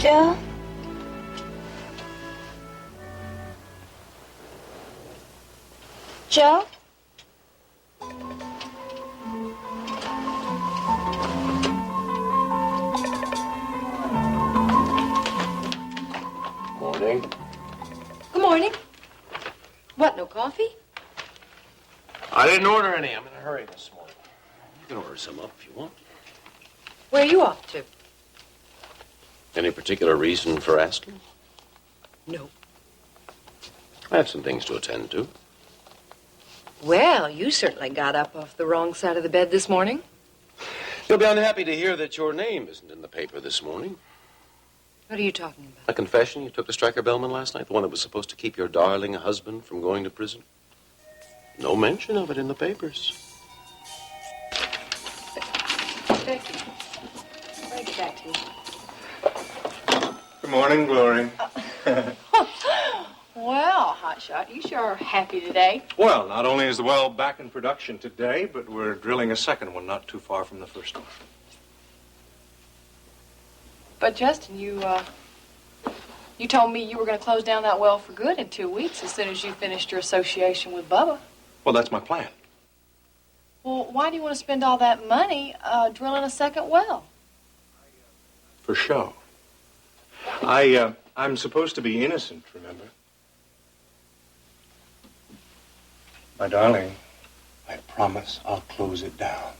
Joe? Joe? Morning. Good morning. What, no coffee? I didn't order any. I'm in a hurry this morning. You can order some up if you want. Where are you off to? Any particular reason for asking? No. I have some things to attend to. Well, you certainly got up off the wrong side of the bed this morning. You'll be unhappy to hear that your name isn't in the paper this morning. What are you talking about? A confession you took to Stryker Bellman last night, the one that was supposed to keep your darling husband from going to prison. No mention of it in the papers. Becky, I'll get back to you. Good morning, Glory. Well, Hotshot, you sure are happy today. Well, not only is the well back in production today, but we're drilling a second one not too far from the first one. But Justin, you told me you were going to close down that well for good in 2 weeks as soon as you finished your association with Bubba. Well, that's my plan. Well, why do you want to spend all that money drilling a second well? For show. I'm supposed to be innocent, remember? My darling, I promise I'll close it down.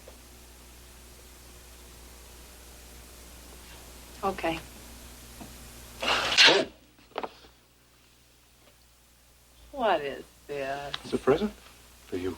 Okay. Oh, What is this? it's a present for you.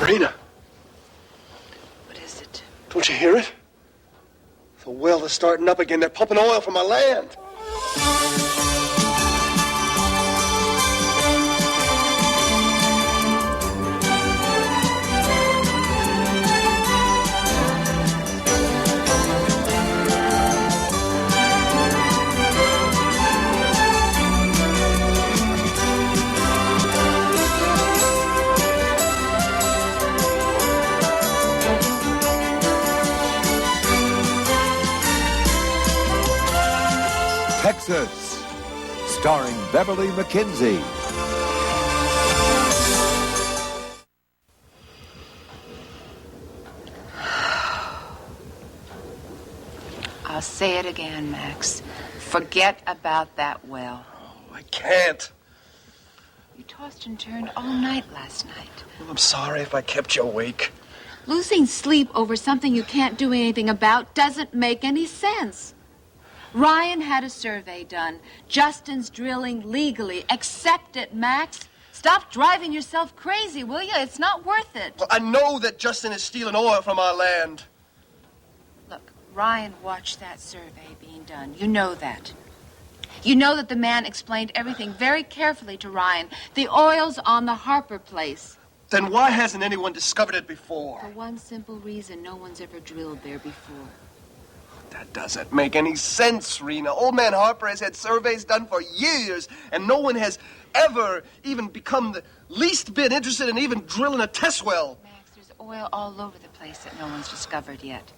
Rena, What is it? don't you hear it? The well is starting up again. They're pumping oil from my land. Texas, starring Beverly McKinsey. I'll say it again, Max. Forget about that well. I can't. You tossed and turned all night last night. Well, I'm sorry if I kept you awake. Losing sleep over something you can't do anything about doesn't make any sense. Ryan had a survey done. Justin's drilling legally. Accept it, Max. Stop driving yourself crazy, will you? It's not worth it. Well, I know that Justin is stealing oil from our land. Look, Ryan watched that survey being done. You know that. You know that the man explained everything very carefully to Ryan. The oil's on the Harper place. Then why hasn't anyone discovered it before? For one simple reason, no one's ever drilled there before. That doesn't make any sense, Rena. Old man Harper has had surveys done for years, and no one has ever even become the least bit interested in even drilling a test well. Max, there's oil all over the place that no one's discovered yet.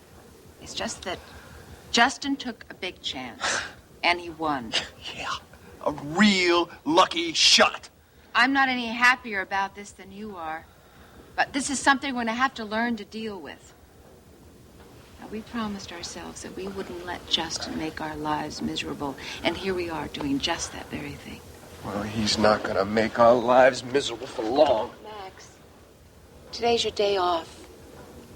It's just that Justin took a big chance, and he won. Yeah, a real lucky shot. I'm not any happier about this than you are, but this is something we're going to have to learn to deal with. Now, we promised ourselves that we wouldn't let Justin make our lives miserable, and here we are doing just that very thing. Well, he's not going to make our lives miserable for long. Max, today's your day off.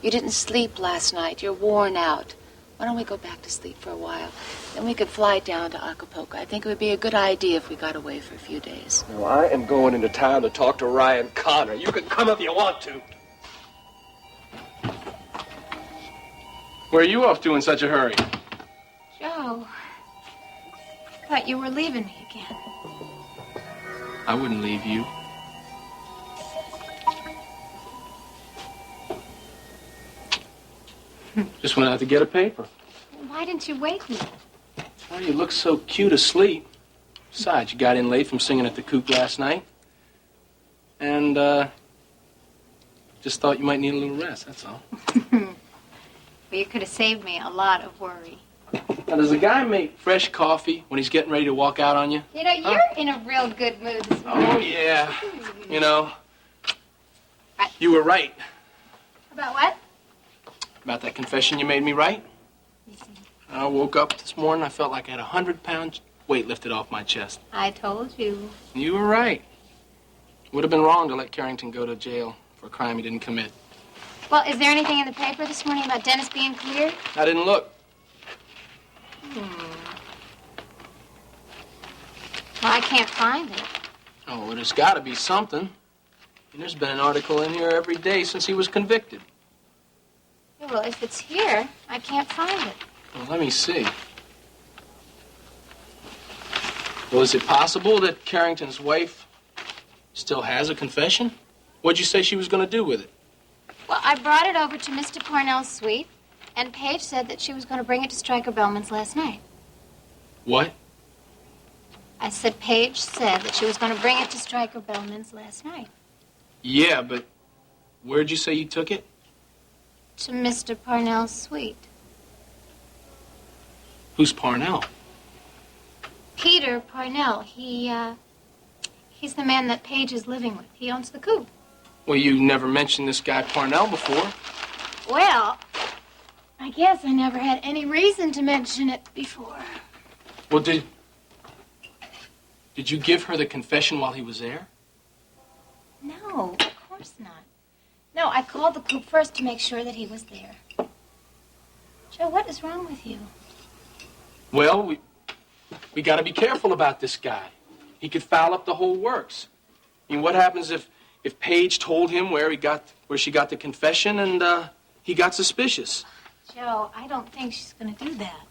You didn't sleep last night. You're worn out. Why don't we go back to sleep for a while? Then we could fly down to Acapulco. I think it would be a good idea if we got away for a few days. No, I am going into town to talk to Ryan Connor. You can come if you want to. Where are you off to in such a hurry? Joe, thought you were leaving me again. I wouldn't leave you. Just went out to get a paper. Why didn't you wake me? Well, you look so cute asleep. Besides, you got in late from singing at the Coop last night. And, just thought you might need a little rest, that's all. Well, you could have saved me a lot of worry. Now, does the guy make fresh coffee when he's getting ready to walk out on you? You know, you're in a real good mood this morning. Oh, yeah. You know, you were right About what? about that confession you made me write. I woke up this morning, I felt like I had 100-pound weight lifted off my chest. I told you. You were right. Would have been wrong to let Carrington go to jail for a crime he didn't commit. Well, is there anything in the paper this morning about Dennis being cleared? I didn't look. Well, I can't find it. Oh, well, there's got to be something. And there's been an article in here every day since he was convicted. Yeah, well, if it's here, I can't find it. Well, let me see. Well, is it possible that Carrington's wife still has a confession? What'd you say she was going to do with it? Well, I brought it over to Mr. Parnell's suite, and Paige said that she was going to bring it to Stryker Bellman's last night. What? I said Paige said that she was going to bring it to Stryker Bellman's last night. Yeah, but where'd you say you took it? To Mr. Parnell's suite. Who's Parnell? Peter Parnell. He's the man that Paige is living with. He owns the Coop. Well, you never mentioned this guy Parnell before. Well, I guess I never had any reason to mention it before. Well, did you give her the confession while he was there? No, of course not. No, I called the Coop first to make sure that he was there. Joe, what is wrong with you? Well, we got to be careful about this guy. He could foul up the whole works. I mean, what happens if Paige told him where she got the confession and he got suspicious? Joe, I don't think she's going to do that.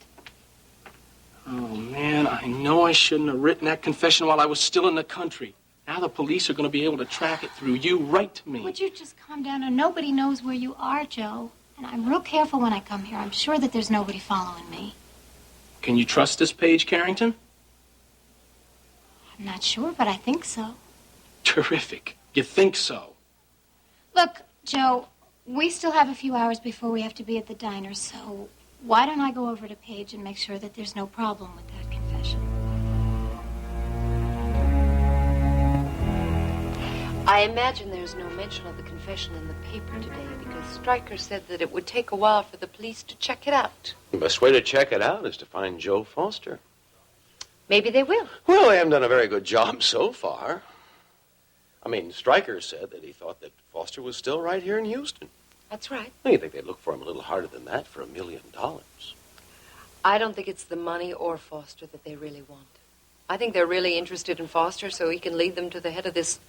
Oh, man, I know I shouldn't have written that confession while I was still in the country. Now the police are going to be able to track it through you right to me. Would you just calm down? And nobody knows where you are, Joe. And I'm real careful when I come here. I'm sure that there's nobody following me. Can you trust this Paige Carrington? I'm not sure, but I think so. Terrific. You think so? Look, Joe, we still have a few hours before we have to be at the diner, so why don't I go over to Paige and make sure that there's no problem with that confession? I imagine there's no mention of the confession in the paper today because Stryker said that it would take a while for the police to check it out. The best way to check it out is to find Joe Foster. Maybe they will. Well, they haven't done a very good job so far. I mean, Stryker said that he thought that Foster was still right here in Houston. That's right. I think they'd look for him a little harder than that for $1 million. I don't think it's the money or Foster that they really want. I think they're really interested in Foster so he can lead them to the head of this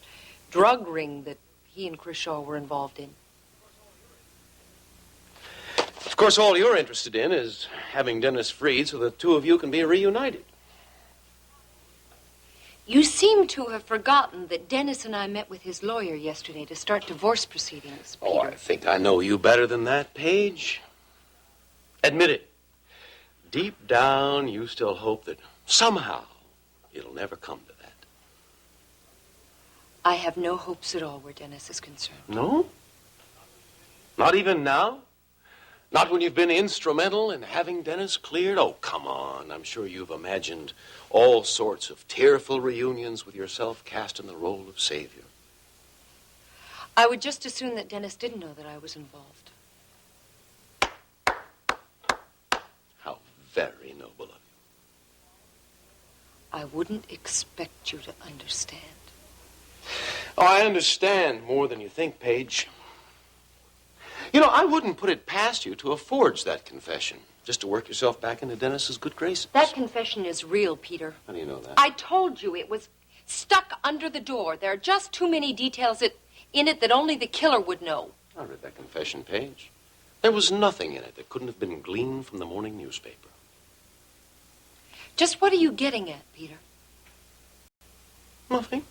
drug ring that he and Kershaw were involved in. Of course, all you're interested in is having Dennis freed so the two of you can be reunited. You seem to have forgotten that Dennis and I met with his lawyer yesterday to start divorce proceedings, Peter. Oh, I think I know you better than that, Paige. Admit it. Deep down, you still hope that somehow it'll never come to that. I have no hopes at all where Dennis is concerned. No? Not even now? Not when you've been instrumental in having Dennis cleared? Oh, come on. I'm sure you've imagined all sorts of tearful reunions with yourself cast in the role of savior. I would just as soon that Dennis didn't know that I was involved. How very noble of you. I wouldn't expect you to understand. Oh, I understand more than you think, Paige. You know, I wouldn't put it past you to have forged that confession. Just to work yourself back into Dennis's good graces. That confession is real, Peter. How do you know that? I told you it was stuck under the door. There are just too many details in it that only the killer would know. I read that confession page. There was nothing in it that couldn't have been gleaned from the morning newspaper. Just what are you getting at, Peter? Nothing.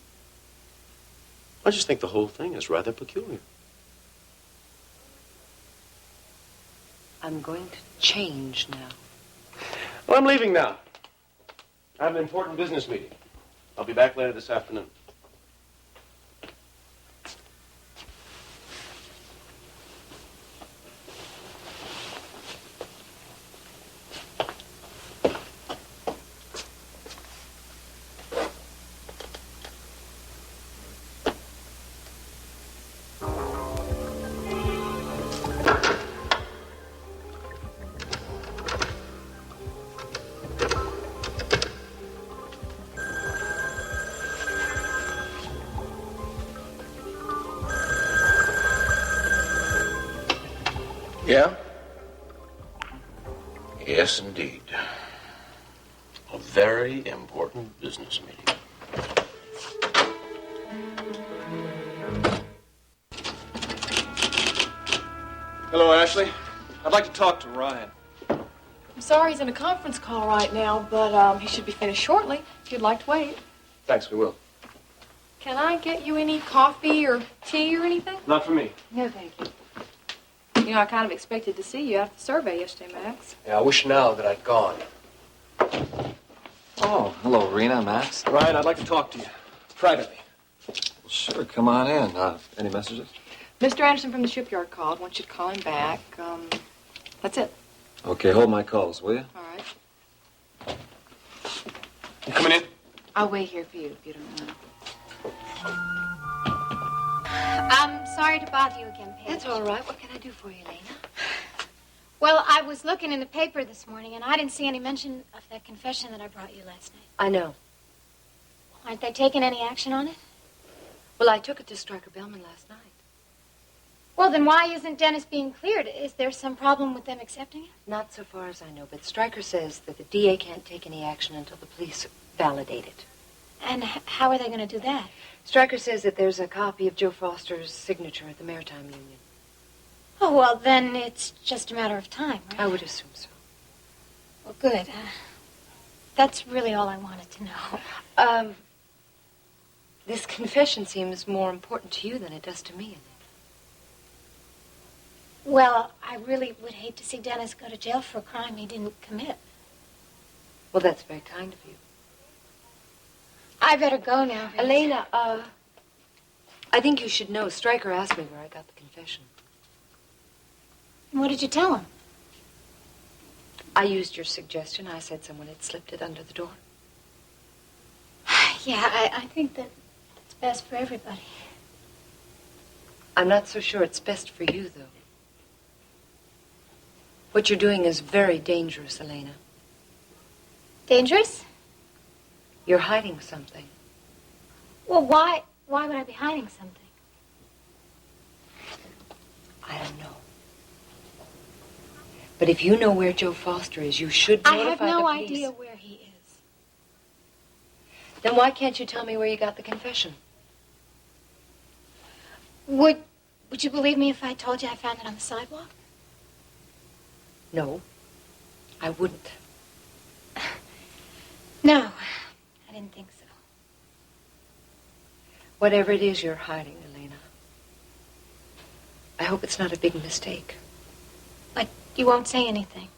I just think the whole thing is rather peculiar. I'm going to change now. Well, I'm leaving now. I have an important business meeting. I'll be back later this afternoon. Yeah? Yes, indeed. A very important business meeting. Hello, Ashley. I'd like to talk to Ryan. I'm sorry he's in a conference call right now, but he should be finished shortly if you'd like to wait. Thanks, we will. Can I get you any coffee or tea or anything? Not for me. No, thank you. You know, I kind of expected to see you after the survey yesterday, Max. Yeah, I wish now that I'd gone. Oh, hello, Rena, Max. Ryan, I'd like to talk to you. Privately. Well, sure, come on in. Any messages? Mr. Anderson from the shipyard called. Want you to call him back. That's it. Okay, hold my calls, will you? All right. You coming in? I'll wait here for you if you don't mind. I'm sorry to bother you again, Paige. That's all right. What can I do for you, Lena? Well, I was looking in the paper this morning, and I didn't see any mention of that confession that I brought you last night. I know. Aren't they taking any action on it? Well, I took it to Stryker Bellman last night. Well, then why isn't Dennis being cleared? Is there some problem with them accepting it? Not so far as I know, but Stryker says that the DA can't take any action until the police validate it. And how are they going to do that? Stryker says that there's a copy of Joe Foster's signature at the Maritime Union. Oh, well, then it's just a matter of time, right? I would assume so. Well, good. That's really all I wanted to know. This confession seems more important to you than it does to me. Well, I really would hate to see Dennis go to jail for a crime he didn't commit. Well, that's very kind of you. I better go now. Rita. Elena, I think you should know. Stryker asked me where I got the confession. What did you tell him? I used your suggestion. I said someone had slipped it under the door. Yeah, I think that it's best for everybody. I'm not so sure it's best for you, though. What you're doing is very dangerous, Elena. Dangerous? You're hiding something. Well, why would I be hiding something? I don't know. But if you know where Joe Foster is, you should notify the police. I have no idea where he is. Then why can't you tell me where you got the confession? Would you believe me if I told you I found it on the sidewalk? No, I wouldn't. No, I didn't think so. Whatever it is you're hiding, Elena, I hope it's not a big mistake. But you won't say anything.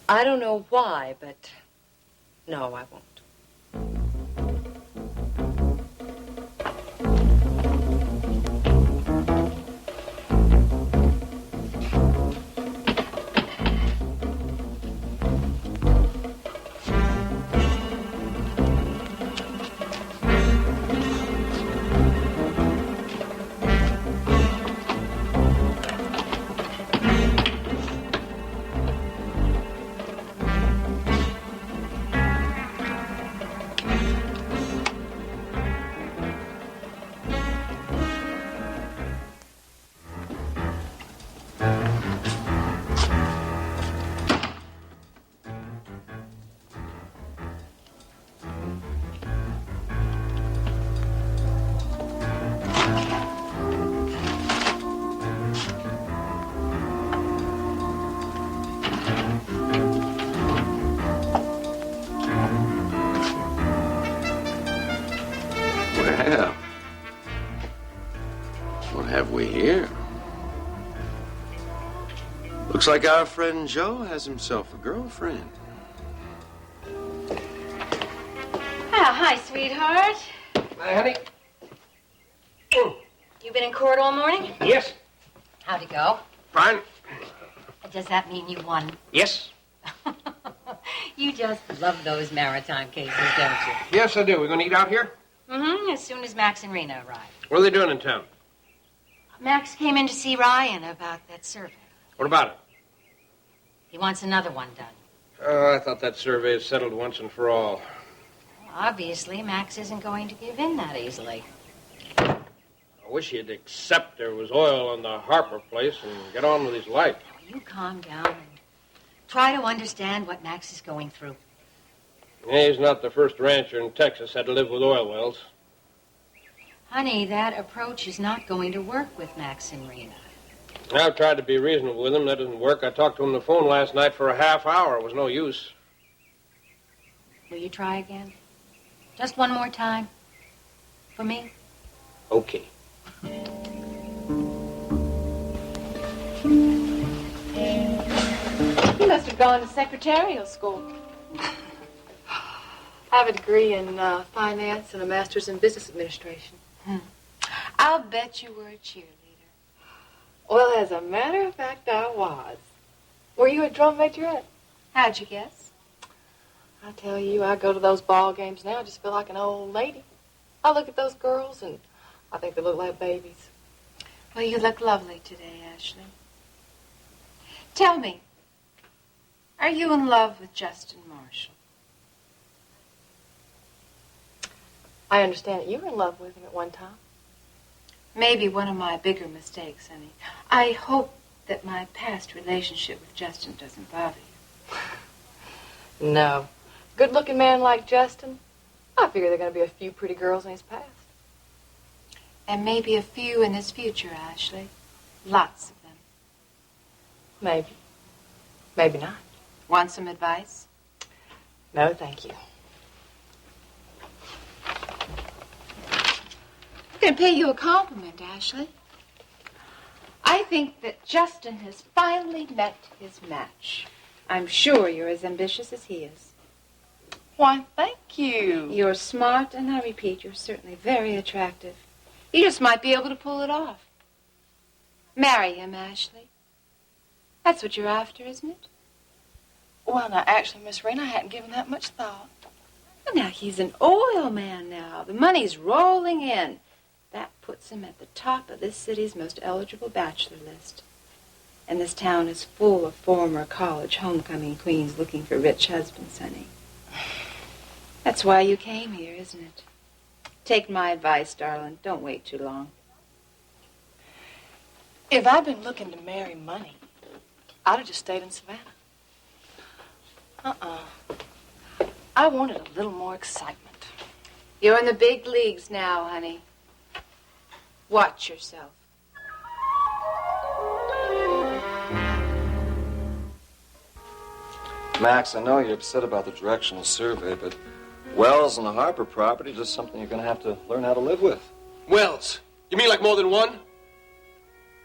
I don't know why, but no, I won't. Looks like our friend Joe has himself a girlfriend. Hi, sweetheart. Hi, honey. You been in court all morning? Yes. How'd it go? Fine. Does that mean you won? Yes. You just love those maritime cases, don't you? Yes, I do. We're going to eat out here? Mm-hmm, as soon as Max and Rena arrive. What are they doing in town? Max came in to see Ryan about that survey. What about it? He wants another one done. Oh, I thought that survey is settled once and for all. Well, obviously, Max isn't going to give in that easily. I wish he'd accept there was oil on the Harper place and get on with his life. You calm down and try to understand what Max is going through. Yeah, he's not the first rancher in Texas had to live with oil wells. Honey, that approach is not going to work with Max and Rena. I've tried to be reasonable with him. That doesn't work. I talked to him on the phone last night for a half hour. It was no use. Will you try again? Just one more time? For me? Okay. You must have gone to secretarial school. I have a degree in finance and a master's in business administration. I'll bet you were a cheerleader. Well, as a matter of fact, I was. Were you a drum majorette? How'd you guess? I tell you, I go to those ball games now, I just feel like an old lady. I look at those girls and I think they look like babies. Well, you look lovely today, Ashley. Tell me, are you in love with Justin Marshall? I understand that you were in love with him at one time. Maybe one of my bigger mistakes, honey. I hope that my past relationship with Justin doesn't bother you. No. Good-looking man like Justin, I figure there are going to be a few pretty girls in his past. And maybe a few in his future, Ashley. Lots of them. Maybe. Maybe not. Want some advice? No, thank you. I'm going to pay you a compliment, Ashley. I think that Justin has finally met his match. I'm sure you're as ambitious as he is. Why, thank you. You're smart, and I repeat, you're certainly very attractive. You just might be able to pull it off. Marry him, Ashley. That's what you're after, isn't it? Well, now, actually, Miss Rena, I hadn't given that much thought. Well, now, he's an oil man now. The money's rolling in. That puts him at the top of this city's most eligible bachelor list. And this town is full of former college homecoming queens looking for rich husbands, honey. That's why you came here, isn't it? Take my advice, darling. Don't wait too long. If I'd been looking to marry money, I'd have just stayed in Savannah. I wanted a little more excitement. You're in the big leagues now, honey. Watch yourself. Max, I know you're upset about the directional survey, but wells on the Harper property is just something you're going to have to learn how to live with. Wells? You mean like more than one?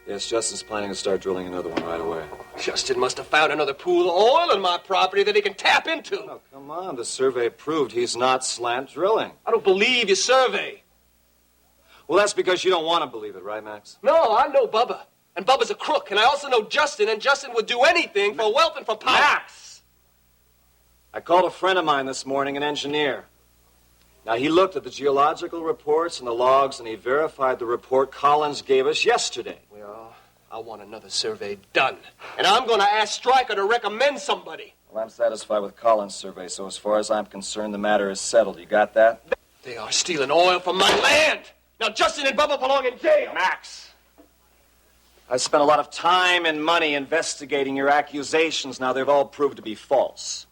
Yes, Justin's planning to start drilling another one right away. Justin must have found another pool of oil on my property that he can tap into. Oh, come on. The survey proved he's not slant drilling. I don't believe your survey. Well, that's because you don't want to believe it, right, Max? No, I know Bubba. And Bubba's a crook. And I also know Justin, and Justin would do anything for wealth and for power. Max! I called a friend of mine this morning, an engineer. Now, he looked at the geological reports and the logs, and he verified the report Collins gave us yesterday. Well, I want another survey done. And I'm going to ask Stryker to recommend somebody. Well, I'm satisfied with Collins' survey, so as far as I'm concerned, the matter is settled. You got that? They are stealing oil from my land. Now, Justin and Bubba belong in jail. Max! I spent a lot of time and money investigating your accusations. Now, they've all proved to be false.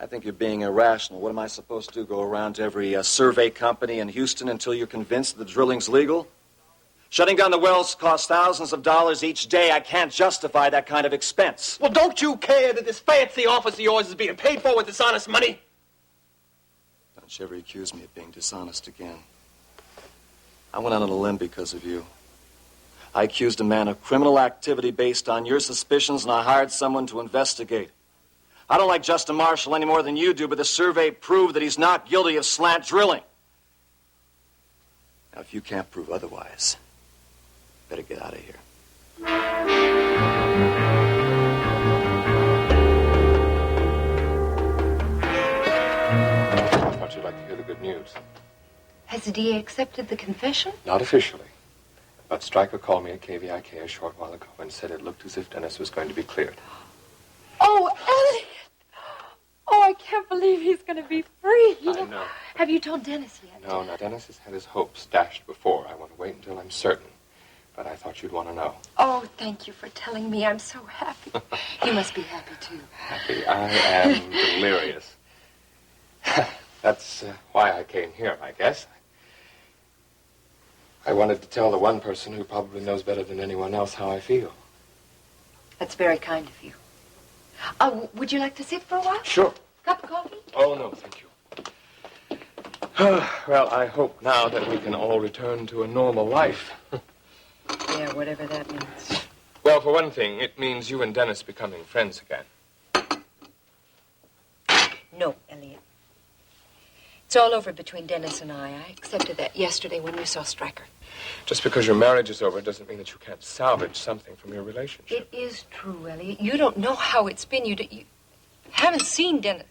I think you're being irrational. What am I supposed to do, go around to every survey company in Houston until you're convinced that the drilling's legal? Shutting down the wells costs thousands of dollars each day. I can't justify that kind of expense. Well, don't you care that this fancy office of yours is being paid for with dishonest money? Don't you ever accuse me of being dishonest again. I went out on a limb because of you. I accused a man of criminal activity based on your suspicions, and I hired someone to investigate. I don't like Justin Marshall any more than you do, but the survey proved that he's not guilty of slant drilling. Now, if you can't prove otherwise, better get out of here. I thought you'd like to hear the good news. Has the DA accepted the confession? Not officially. But Stryker called me at KVIK a short while ago and said it looked as if Dennis was going to be cleared. Oh, Elliot! Oh, I can't believe he's going to be free. I know. Have you told Dennis yet? No, Dennis has had his hopes dashed before. I want to wait until I'm certain. But I thought you'd want to know. Oh, thank you for telling me. I'm so happy. You must be happy, too. Happy? I am delirious. That's why I came here, I guess. I wanted to tell the one person who probably knows better than anyone else how I feel. That's very kind of you. Would you like to sit for a while? Sure. Cup of coffee? Oh, no, thank you. Well, I hope now that we can all return to a normal life. Yeah, whatever that means. Well, for one thing, it means you and Dennis becoming friends again. No, Elliot. It's all over between Dennis and I. I accepted that yesterday when you saw Stryker. Just because your marriage is over doesn't mean that you can't salvage something from your relationship. It is true, Elliot. You don't know how it's been. You haven't seen Dennis.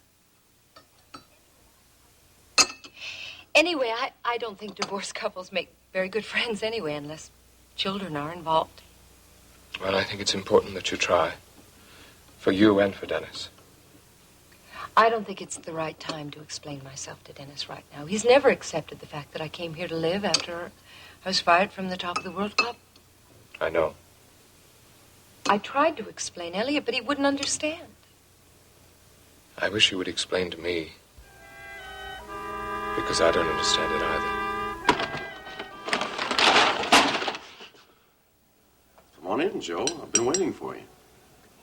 Anyway, I don't think divorced couples make very good friends anyway, unless children are involved. Well, I think it's important that you try. For you and for Dennis. I don't think it's the right time to explain myself to Dennis right now. He's never accepted the fact that I came here to live after I was fired from the Top of the World Club. I know. I tried to explain, Elliot, but he wouldn't understand. I wish you would explain to me. Because I don't understand it either. Come on in, Joe. I've been waiting for you.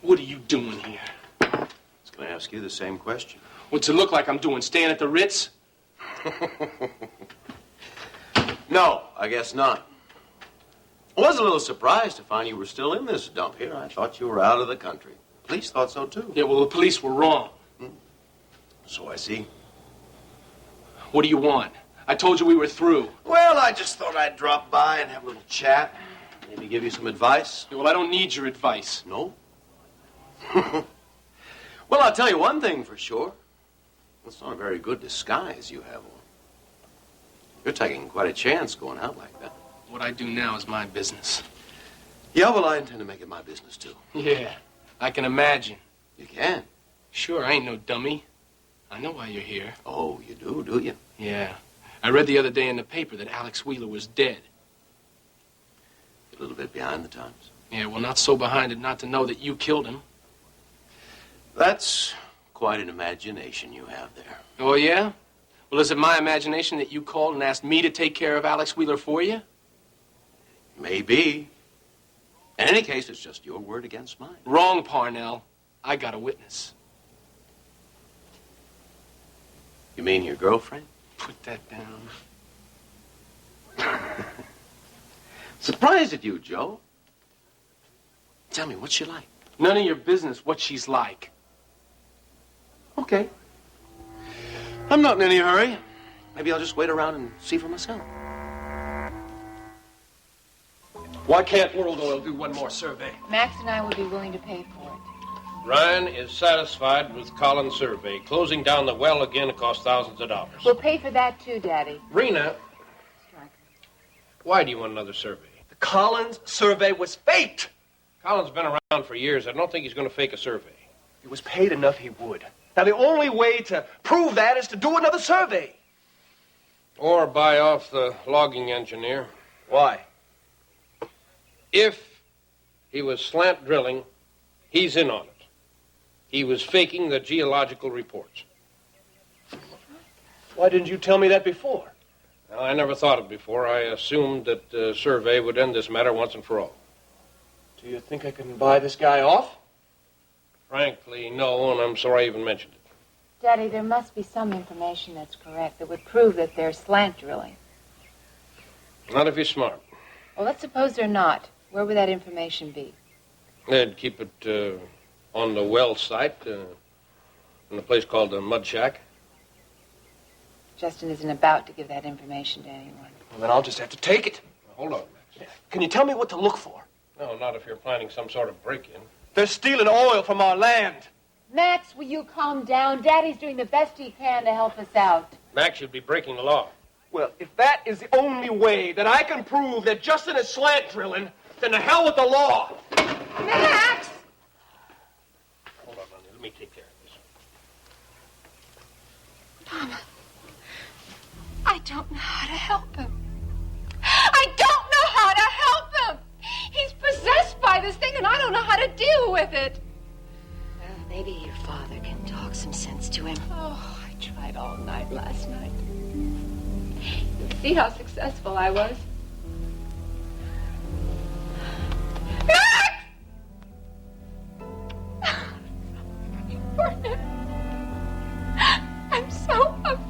What are you doing here? I was going to ask you the same question. What's it look like I'm doing? Staying at the Ritz? No, I guess not. I was a little surprised to find you were still in this dump here. I thought you were out of the country. Police thought so, too. Yeah, well, the police were wrong. So I see. What do you want? I told you we were through. Well, I just thought I'd drop by and have a little chat. Maybe give you some advice. Yeah, well, I don't need your advice. No? Well, I'll tell you one thing for sure. It's not a very good disguise you have on. You're taking quite a chance going out like that. What I do now is my business. Yeah, well, I intend to make it my business, too. Yeah, I can imagine. You can? Sure, I ain't no dummy. I know why you're here. Oh, you do you? Yeah. I read the other day in the paper that Alex Wheeler was dead. A little bit behind the times. Yeah, well, not so behind it not to know that you killed him. That's quite an imagination you have there. Oh, yeah? Well, is it my imagination that you called and asked me to take care of Alex Wheeler for you? Maybe. In any case, it's just your word against mine. Wrong, Parnell. I got a witness. You mean your girlfriend? Put that down. Surprised at you, Joe. Tell me, what's she like? None of your business what she's like. Okay. I'm not in any hurry. Maybe I'll just wait around and see for myself. Why can't World Oil do one more survey? Max and I would be willing to pay for it. Ryan is satisfied with Collins' survey. Closing down the well again costs thousands of dollars. We'll pay for that too, Daddy. Rena, why do you want another survey? The Collins survey was faked. Collins has been around for years. I don't think he's going to fake a survey. He was paid enough, he would. Now, the only way to prove that is to do another survey. Or buy off the logging engineer. Why? If he was slant drilling, he's in on it. He was faking the geological reports. Why didn't you tell me that before? Well, I never thought of it before. I assumed that the survey would end this matter once and for all. Do you think I can buy this guy off? Frankly, no, and I'm sorry I even mentioned it. Daddy, there must be some information that's correct that would prove that they're slant drilling. Not if you're smart. Well, let's suppose they're not. Where would that information be? They'd keep it on the well site in a place called the Mud Shack. Justin isn't about to give that information to anyone. Well, then I'll just have to take it. Hold on, Max. Can you tell me what to look for? No, not if you're planning some sort of break-in. They're stealing oil from our land. Max, will you calm down? Daddy's doing the best he can to help us out. Max, you'd be breaking the law. Well, if that is the only way that I can prove that Justin is slant drilling, then to hell with the law. Max! Hold on, honey. Let me take care of this. Mama, I don't know how to help him. I don't know how to help him. He's possessed by this thing, and I don't know how to deal with it. Well, maybe your father can talk some sense to him. Oh, I tried all night last night. You see how successful I was? Max! I'm so afraid.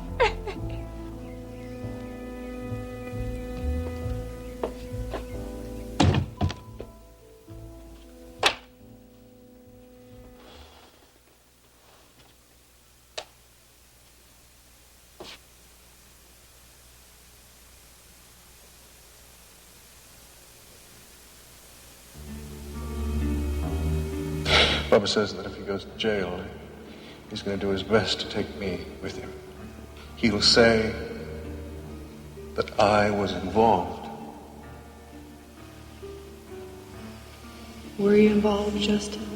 Bubba says that if he goes to jail, he's going to do his best to take me with him. He'll say that I was involved. Were you involved, Justin?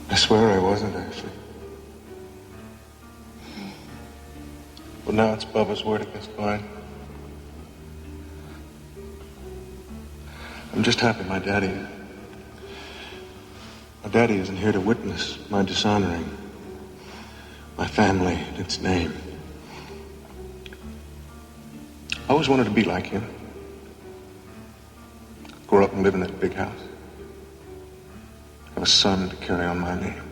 I swear I wasn't, actually. But now it's Bubba's word against mine. I'm just happy my daddy isn't here to witness my dishonoring my family and its name. I always wanted to be like him. Grow up and live in that big house. Have a son to carry on my name.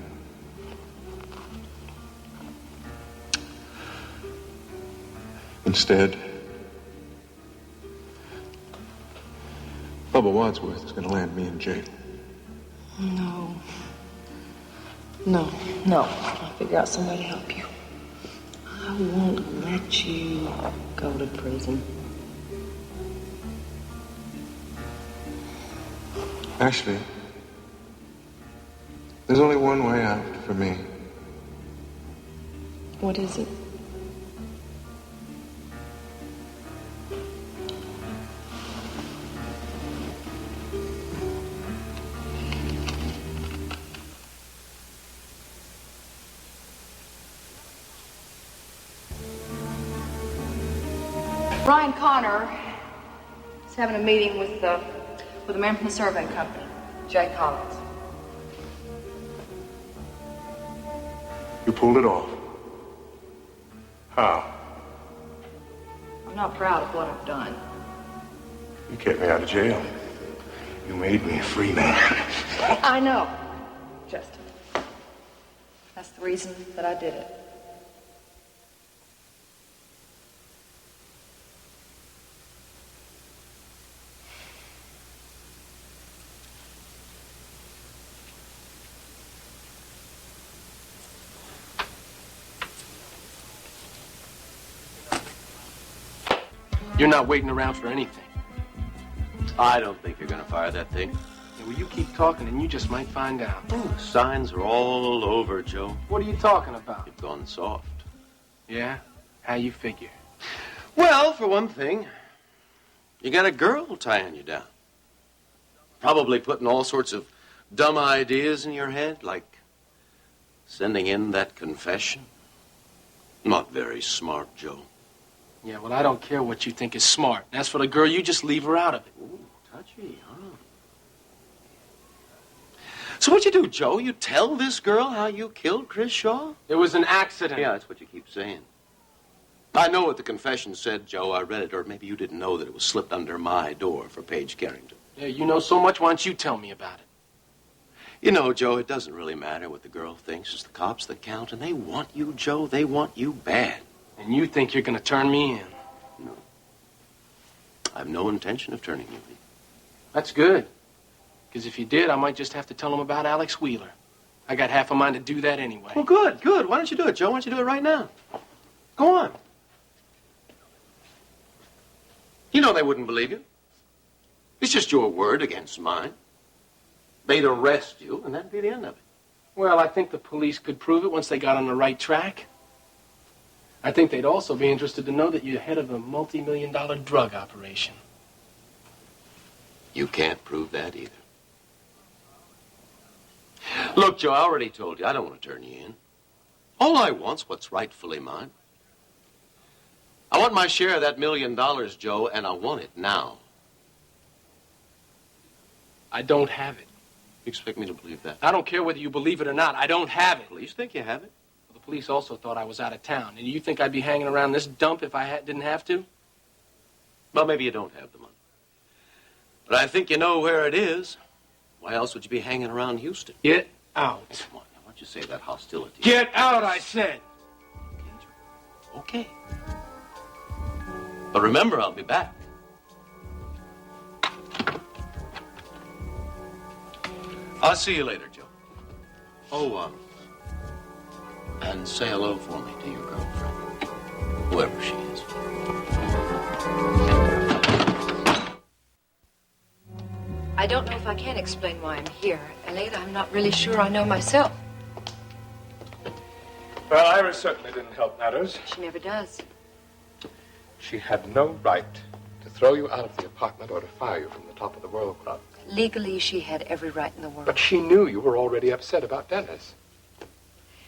Instead, Bubba Wadsworth is going to land me in jail. No. No. I'll figure out some way to help you. I won't let you go to prison. Actually, there's only one way out for me. What is it? Brian Connor is having a meeting with a man from the survey company, Jay Collins. You pulled it off. How? I'm not proud of what I've done. You kept me out of jail. You made me a free man. I know, Justin. That's the reason that I did it. You're not waiting around for anything. I don't think you're going to fire that thing. Yeah, well, you keep talking and you just might find out. Oh, the signs are all over, Joe. What are you talking about? You've gone soft. Yeah? How you figure? Well, for one thing, you got a girl tying you down. Probably putting all sorts of dumb ideas in your head, like sending in that confession. Not very smart, Joe. Yeah, well, I don't care what you think is smart. As for the girl, you just leave her out of it. Ooh, touchy, huh? So what'd you do, Joe? You tell this girl how you killed Chris Shaw? It was an accident. Yeah, that's what you keep saying. I know what the confession said, Joe. I read it, or maybe you didn't know that it was slipped under my door for Paige Carrington. Yeah, you know so much. Why don't you tell me about it? You know, Joe, it doesn't really matter what the girl thinks. It's the cops that count, and they want you, Joe. They want you bad. And you think you're going to turn me in? No. I have no intention of turning you in. That's good. Because if you did, I might just have to tell him about Alex Wheeler. I got half a mind to do that anyway. Well, good, good. Why don't you do it, Joe? Why don't you do it right now? Go on. You know they wouldn't believe you. It's just your word against mine. They'd arrest you, and that'd be the end of it. Well, I think the police could prove it once they got on the right track. I think they'd also be interested to know that you're head of a multi-million-dollar drug operation. You can't prove that either. Look, Joe, I already told you, I don't want to turn you in. All I want's what's rightfully mine. I want my share of that $1 million, Joe, and I want it now. I don't have it. You expect me to believe that? I don't care whether you believe it or not. I don't have it. Police think you have it. Well, the police also thought I was out of town. And you think I'd be hanging around this dump if I didn't have to? Well, maybe you don't have the money. But I think you know where it is. Why else would you be hanging around Houston? Get out. Come on, now, why don't you say that hostility? Get out, I said. Okay. But remember, I'll be back. I'll see you later, Joe. Oh, and say hello for me to your girlfriend, whoever she is. I don't know if I can explain why I'm here, Elliot. I'm not really sure I know myself. Well, Iris certainly didn't help matters. She never does. She had no right to throw you out of the apartment or to fire you from the top of the World Club. Legally, she had every right in the world. But she knew you were already upset about Dennis.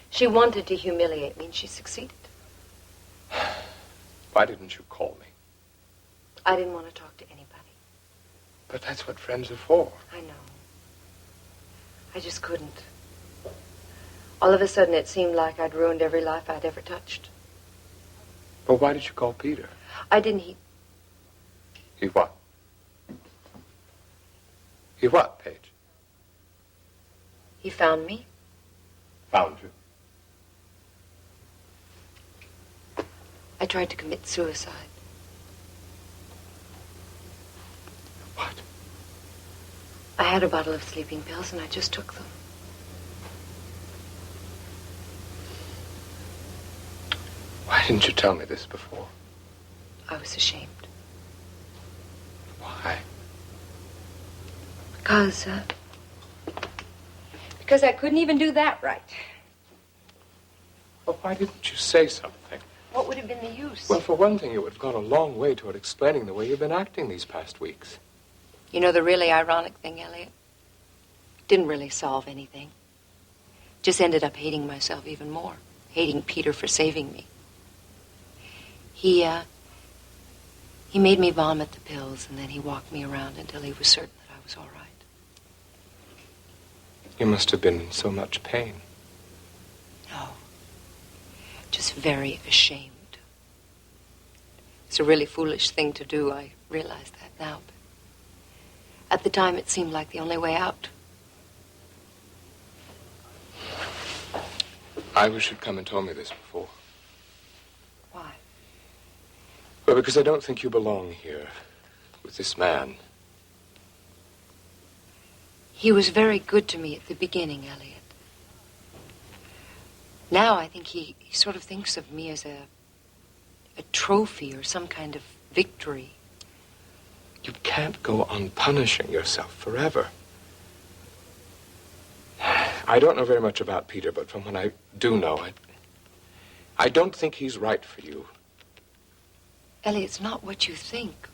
She wanted to humiliate me, and she succeeded. Why didn't you call me? I didn't want to talk to anybody. But that's what friends are for. I know. I just couldn't. All of a sudden, it seemed like I'd ruined every life I'd ever touched. Well, why did you call Peter? I didn't. He what? He what, Paige? He found me. Found you? I tried to commit suicide. What? I had a bottle of sleeping pills, and I just took them. Why didn't you tell me this before? I was ashamed. Why? Because I couldn't even do that right. Well, why didn't you say something? What would have been the use? Well, for one thing, it would have gone a long way toward explaining the way you've been acting these past weeks. You know the really ironic thing, Elliot? Didn't really solve anything. Just ended up hating myself even more. Hating Peter for saving me. He made me vomit the pills, and then he walked me around until he was certain that I was all right. You must have been in so much pain. No. Just very ashamed. It's a really foolish thing to do. I realize that now. But at the time, it seemed like the only way out. I wish you'd come and told me this before. Why? Well, because I don't think you belong here with this man. He was very good to me at the beginning, Elliot. Now I think he sort of thinks of me as a trophy or some kind of victory. You can't go on punishing yourself forever. I don't know very much about Peter, but from what I do know, I don't think he's right for you. Ellie, it's not what you think.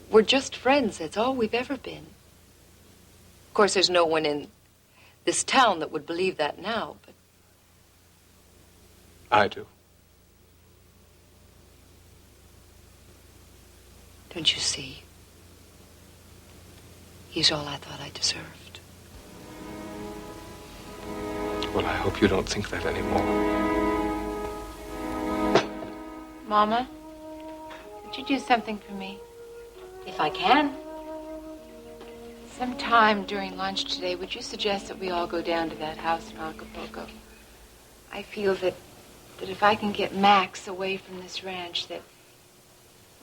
We're just friends. That's all we've ever been. Of course, there's no one in this town that would believe that now, but... I do. Don't you see? He's all I thought I deserved. Well, I hope you don't think that anymore. Mama, would you do something for me? If I can. Sometime during lunch today, would you suggest that we all go down to that house in Acapulco? I feel that if I can get Max away from this ranch, that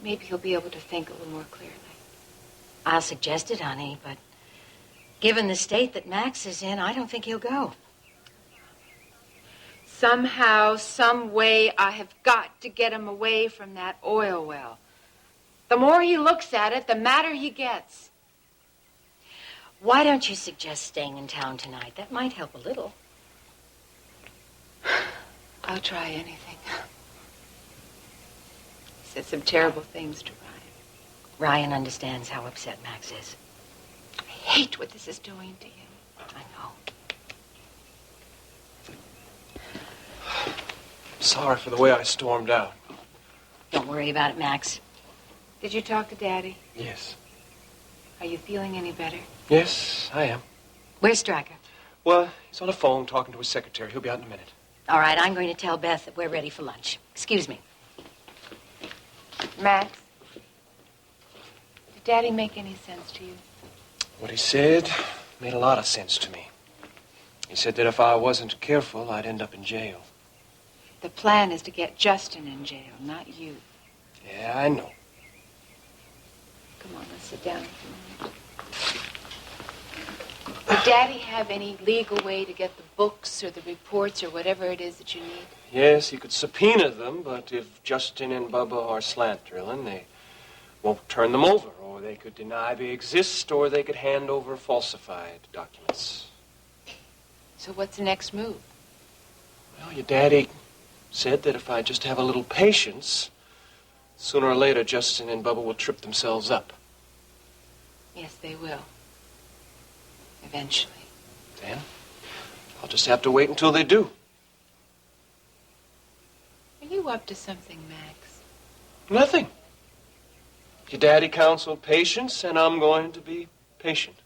maybe he'll be able to think a little more clearly. I'll suggest it, honey, but given the state that Max is in, I don't think he'll go. Somehow, some way, I have got to get him away from that oil well. The more he looks at it, the madder he gets. Why don't you suggest staying in town tonight? That might help a little. I'll try anything. He said some terrible things to Ryan. Ryan understands how upset Max is. I hate what this is doing to him. I know. Sorry for the way I stormed out. Don't worry about it, Max. Did you talk to Daddy? Yes. Are you feeling any better? Yes, I am. Where's Stryker? Well, he's on the phone talking to his secretary. He'll be out in a minute. All right, I'm going to tell Beth that we're ready for lunch. Excuse me. Max, did Daddy make any sense to you? What he said made a lot of sense to me. He said that if I wasn't careful, I'd end up in jail. The plan is to get Justin in jail, not you. Yeah, I know. Come on, let's sit down for a minute. Would Daddy have any legal way to get the books or the reports or whatever it is that you need? Yes, he could subpoena them, but if Justin and Bubba are slant drilling, they won't turn them over, or they could deny they exist, or they could hand over falsified documents. So what's the next move? Well, your daddy said that if I just have a little patience, sooner or later Justin and Bubba will trip themselves up. Yes, they will. Eventually. Then I'll just have to wait until they do. Are you up to something, Max? Nothing. Your daddy counseled patience, and I'm going to be patient.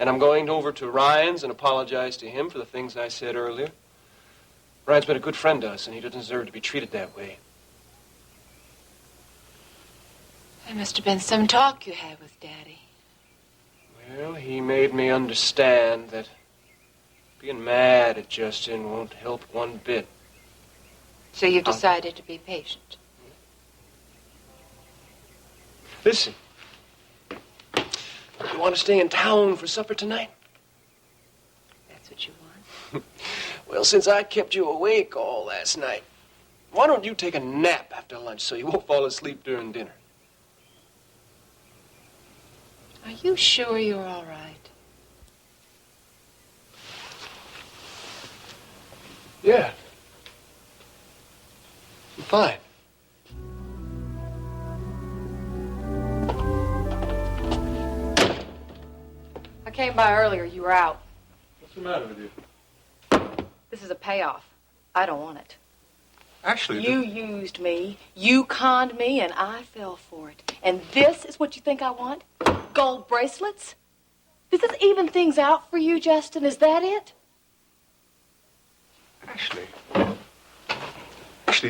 And I'm going over to Ryan's and apologize to him for the things I said earlier. Ryan's been a good friend to us, and he doesn't deserve to be treated that way. There must have been some talk you had with Daddy. Well, he made me understand that being mad at Justin won't help one bit. So you've decided to be patient. Listen, you want to stay in town for supper tonight? That's what you want? Well, since I kept you awake all last night, why don't you take a nap after lunch so you won't fall asleep during dinner? Are you sure you're all right? Yeah. I'm fine. I came by earlier. You were out. What's the matter with you? This is a payoff. I don't want it. Actually, You used me, you conned me, and I fell for it. And this is what you think I want? Gold bracelets? Does this even things out for you, Justin? Is that it? Actually,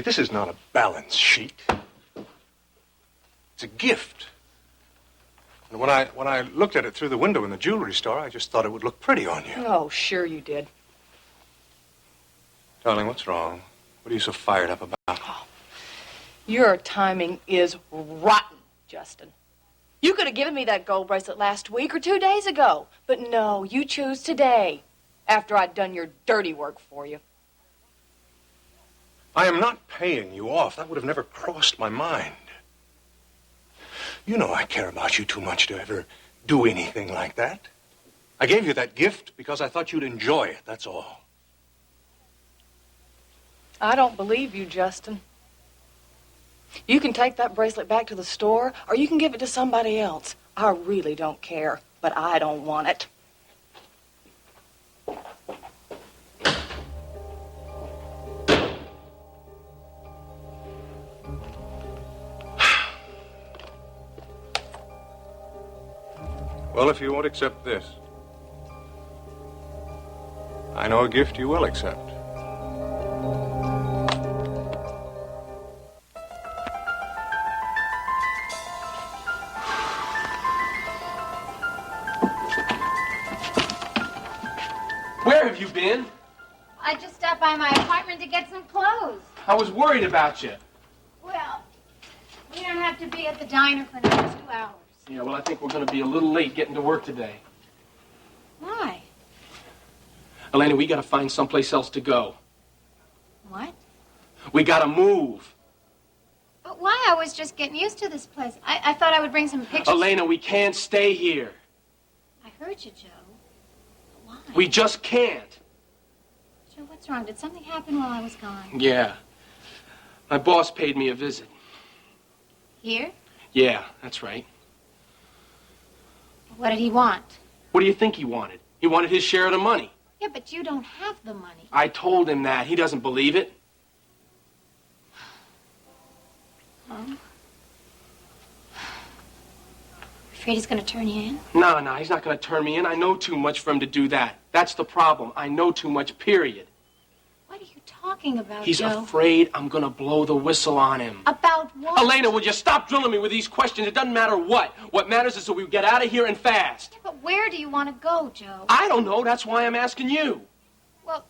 this is not a balance sheet. It's a gift. And when I looked at it through the window in the jewelry store, I just thought it would look pretty on you. Oh, sure you did. Darling, what's wrong? What are you so fired up about? Oh, your timing is rotten, Justin. You could have given me that gold bracelet last week or 2 days ago. But no, you choose today, after I'd done your dirty work for you. I am not paying you off. That would have never crossed my mind. You know I care about you too much to ever do anything like that. I gave you that gift because I thought you'd enjoy it, that's all. I don't believe you, Justin. You can take that bracelet back to the store, or you can give it to somebody else. I really don't care, but I don't want it. Well, if you won't accept this, I know a gift you will accept. Where have you been? I just stopped by my apartment to get some clothes. I was worried about you. Well, we don't going to have to be at the diner for the next 2 hours. Yeah, well, I think we're going to be a little late getting to work today. Why? Elena, we got to find someplace else to go. What? We got to move. But why? I was just getting used to this place. I thought I would bring some pictures. Elena, we can't stay here. I heard you, Joe. Why? We just can't. Joe, what's wrong? Did something happen while I was gone? Yeah. My boss paid me a visit. Here? Yeah, that's right. What did he want? What do you think he wanted? He wanted his share of the money. Yeah, but you don't have the money. I told him that. He doesn't believe it. Oh? Afraid he's going to turn you in? No, he's not going to turn me in. I know too much for him to do that. That's the problem. I know too much, period. What are you talking about, He's Joe? afraid I'm going to blow the whistle on him. About what? Elena, will you stop drilling me with these questions? It doesn't matter what. What matters is that we get out of here and fast. Yeah, but where do you want to go, Joe? I don't know. That's why I'm asking you. Well,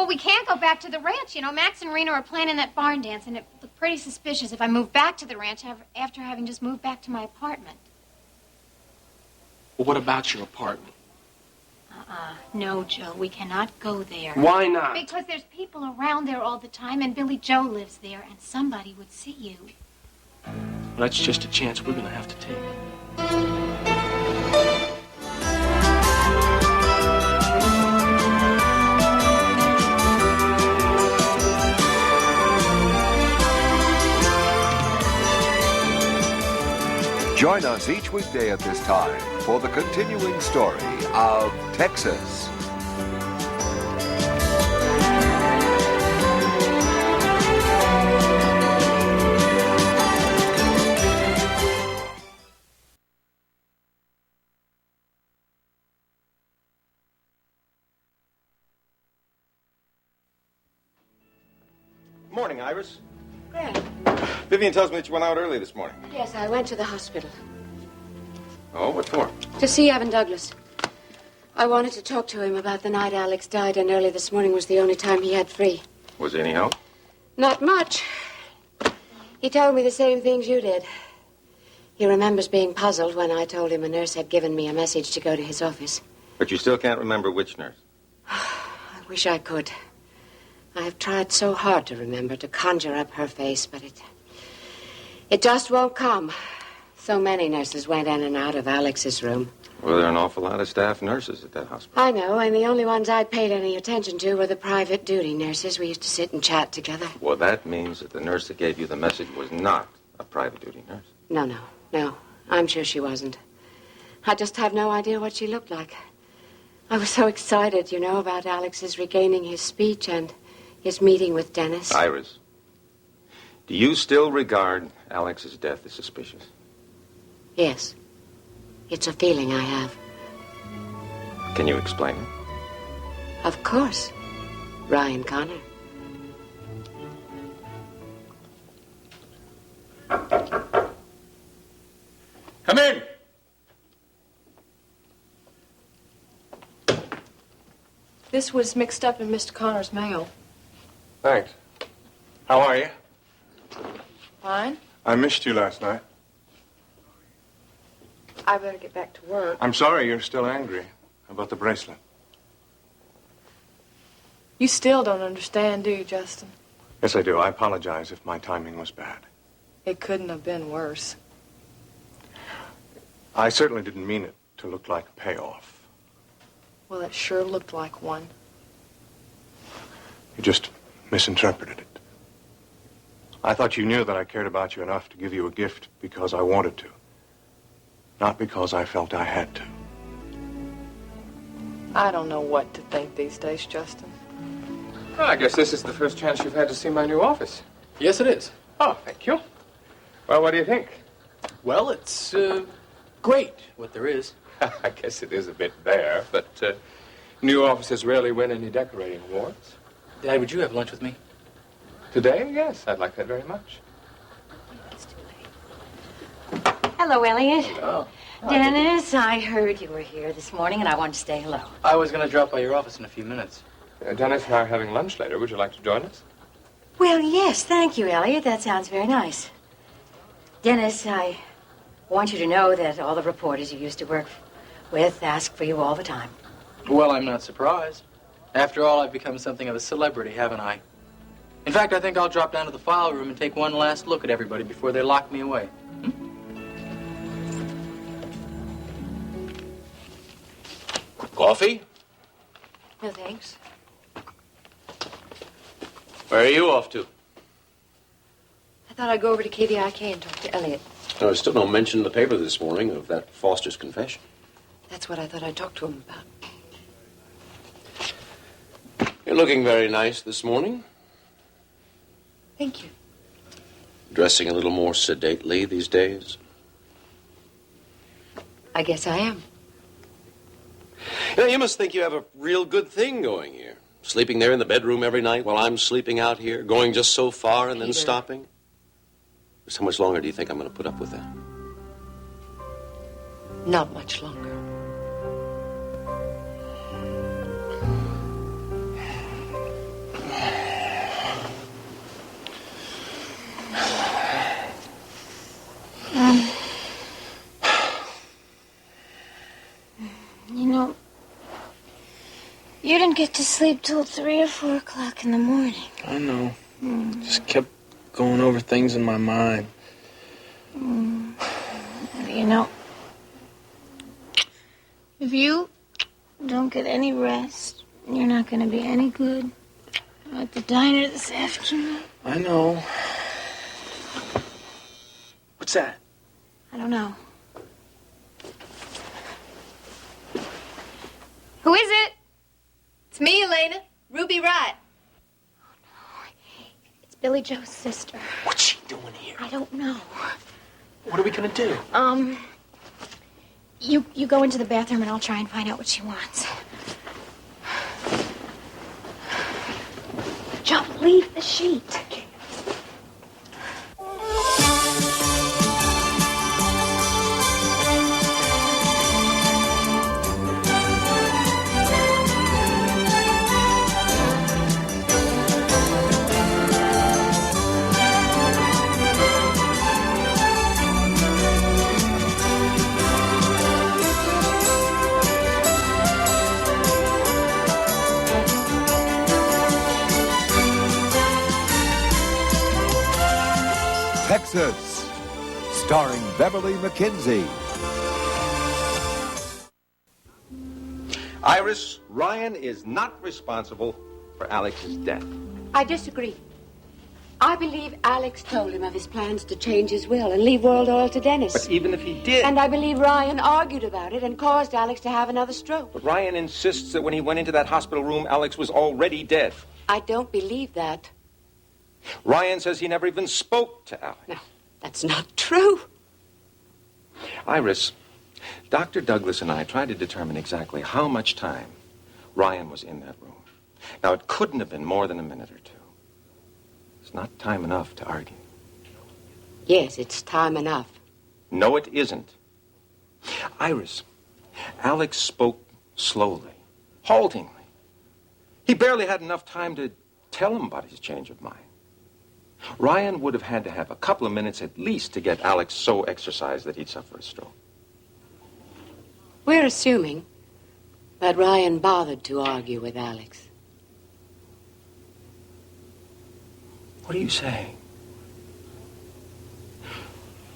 we can't go back to the ranch. You know, Max and Rena are planning that barn dance, and it looked pretty suspicious if I moved back to the ranch after having just moved back to my apartment. Well, what about your apartment? No, Joe, we cannot go there. Why not? Because there's people around there all the time, and Billy Joe lives there, and somebody would see you. Well, that's just a chance we're going to have to take. Join us each weekday at this time for the continuing story of Texas. Morning, Iris. Greg. Vivian tells me that you went out early this morning. Yes, I went to the hospital. Oh, what for? To see Evan Douglas. I wanted to talk to him about the night Alex died, and early this morning was the only time he had free. Was there any help? Not much. He told me the same things you did. He remembers being puzzled when I told him a nurse had given me a message to go to his office. But you still can't remember which nurse. I wish I could. I have tried so hard to remember, to conjure up her face, but it just won't come. So many nurses went in and out of Alex's room. Well, there are an awful lot of staff nurses at that hospital. I know, and the only ones I paid any attention to were the private duty nurses. We used to sit and chat together. Well, that means that the nurse that gave you the message was not a private duty nurse. No. I'm sure she wasn't. I just have no idea what she looked like. I was so excited, you know, about Alex's regaining his speech and his meeting with Dennis. Iris, do you still regard Alex's death as suspicious? Yes. It's a feeling I have. Can you explain it? Of course. Ryan Connor. Come in. This was mixed up in Mr. Connor's mail. Thanks. How are you? Fine. I missed you last night. I better get back to work. I'm sorry you're still angry about the bracelet. You still don't understand, do you, Justin? Yes, I do. I apologize if my timing was bad. It couldn't have been worse. I certainly didn't mean it to look like a payoff. Well, it sure looked like one. You just misinterpreted it. I thought you knew that I cared about you enough to give you a gift because I wanted to. Not because I felt I had to. I don't know what to think these days, Justin. Well, I guess this is the first chance you've had to see my new office. Yes, it is. Oh, thank you. Well, what do you think? Well, it's great, what there is. I guess it is a bit bare, but new offices rarely win any decorating awards. Dad, would you have lunch with me? Today, yes, I'd like that very much. Hello, Elliot. Hello. Dennis, I heard you were here this morning, and I wanted to say hello. I was going to drop by your office in a few minutes. Dennis and I are having lunch later. Would you like to join us? Well, yes, thank you, Elliot. That sounds very nice. Dennis, I want you to know that all the reporters you used to work with ask for you all the time. Well, I'm not surprised. After all, I've become something of a celebrity, haven't I? In fact, I think I'll drop down to the file room and take one last look at everybody before they lock me away. Coffee? No, thanks. Where are you off to? I thought I'd go over to KVIK and talk to Elliot. No, I still don't mention in the paper this morning of that Foster's confession. That's what I thought I'd talk to him about. You're looking very nice this morning. Thank you. Dressing a little more sedately these days. I guess I am. You know, you must think you have a real good thing going here. Sleeping there in the bedroom every night while I'm sleeping out here, going just so far and then Peter. stopping. Just how much longer do you think I'm going to put up with that? Not much longer. You know, you didn't get to sleep till 3 or 4 o'clock in the morning. I know. Just kept going over things in my mind. You know, if you don't get any rest, you're not going to be any good at the diner this afternoon. I know. What's that? I don't know. Who is it? It's me, Elena. Ruby Wright. It's Billy Joe's sister. What's she doing here? I don't know. What are we gonna do? You go into the bathroom and I'll try and find out what she wants. Joe, leave the sheet. Texas, starring Beverly McKinsey. Iris, Ryan is not responsible for Alex's death. I disagree. I believe Alex told him of his plans to change his will and leave World Oil to Dennis. But even if he did... And I believe Ryan argued about it and caused Alex to have another stroke. But Ryan insists that when he went into that hospital room, Alex was already dead. I don't believe that. Ryan says he never even spoke to Alex. No, that's not true. Iris, Dr. Douglas and I tried to determine exactly how much time Ryan was in that room. Now, it couldn't have been more than a minute or two. It's not time enough to argue. Yes, it's time enough. No, it isn't. Iris, Alex spoke slowly, haltingly. He barely had enough time to tell him about his change of mind. Ryan would have had to have a couple of minutes at least to get Alex so exercised that he'd suffer a stroke. We're assuming that Ryan bothered to argue with Alex. What are you saying?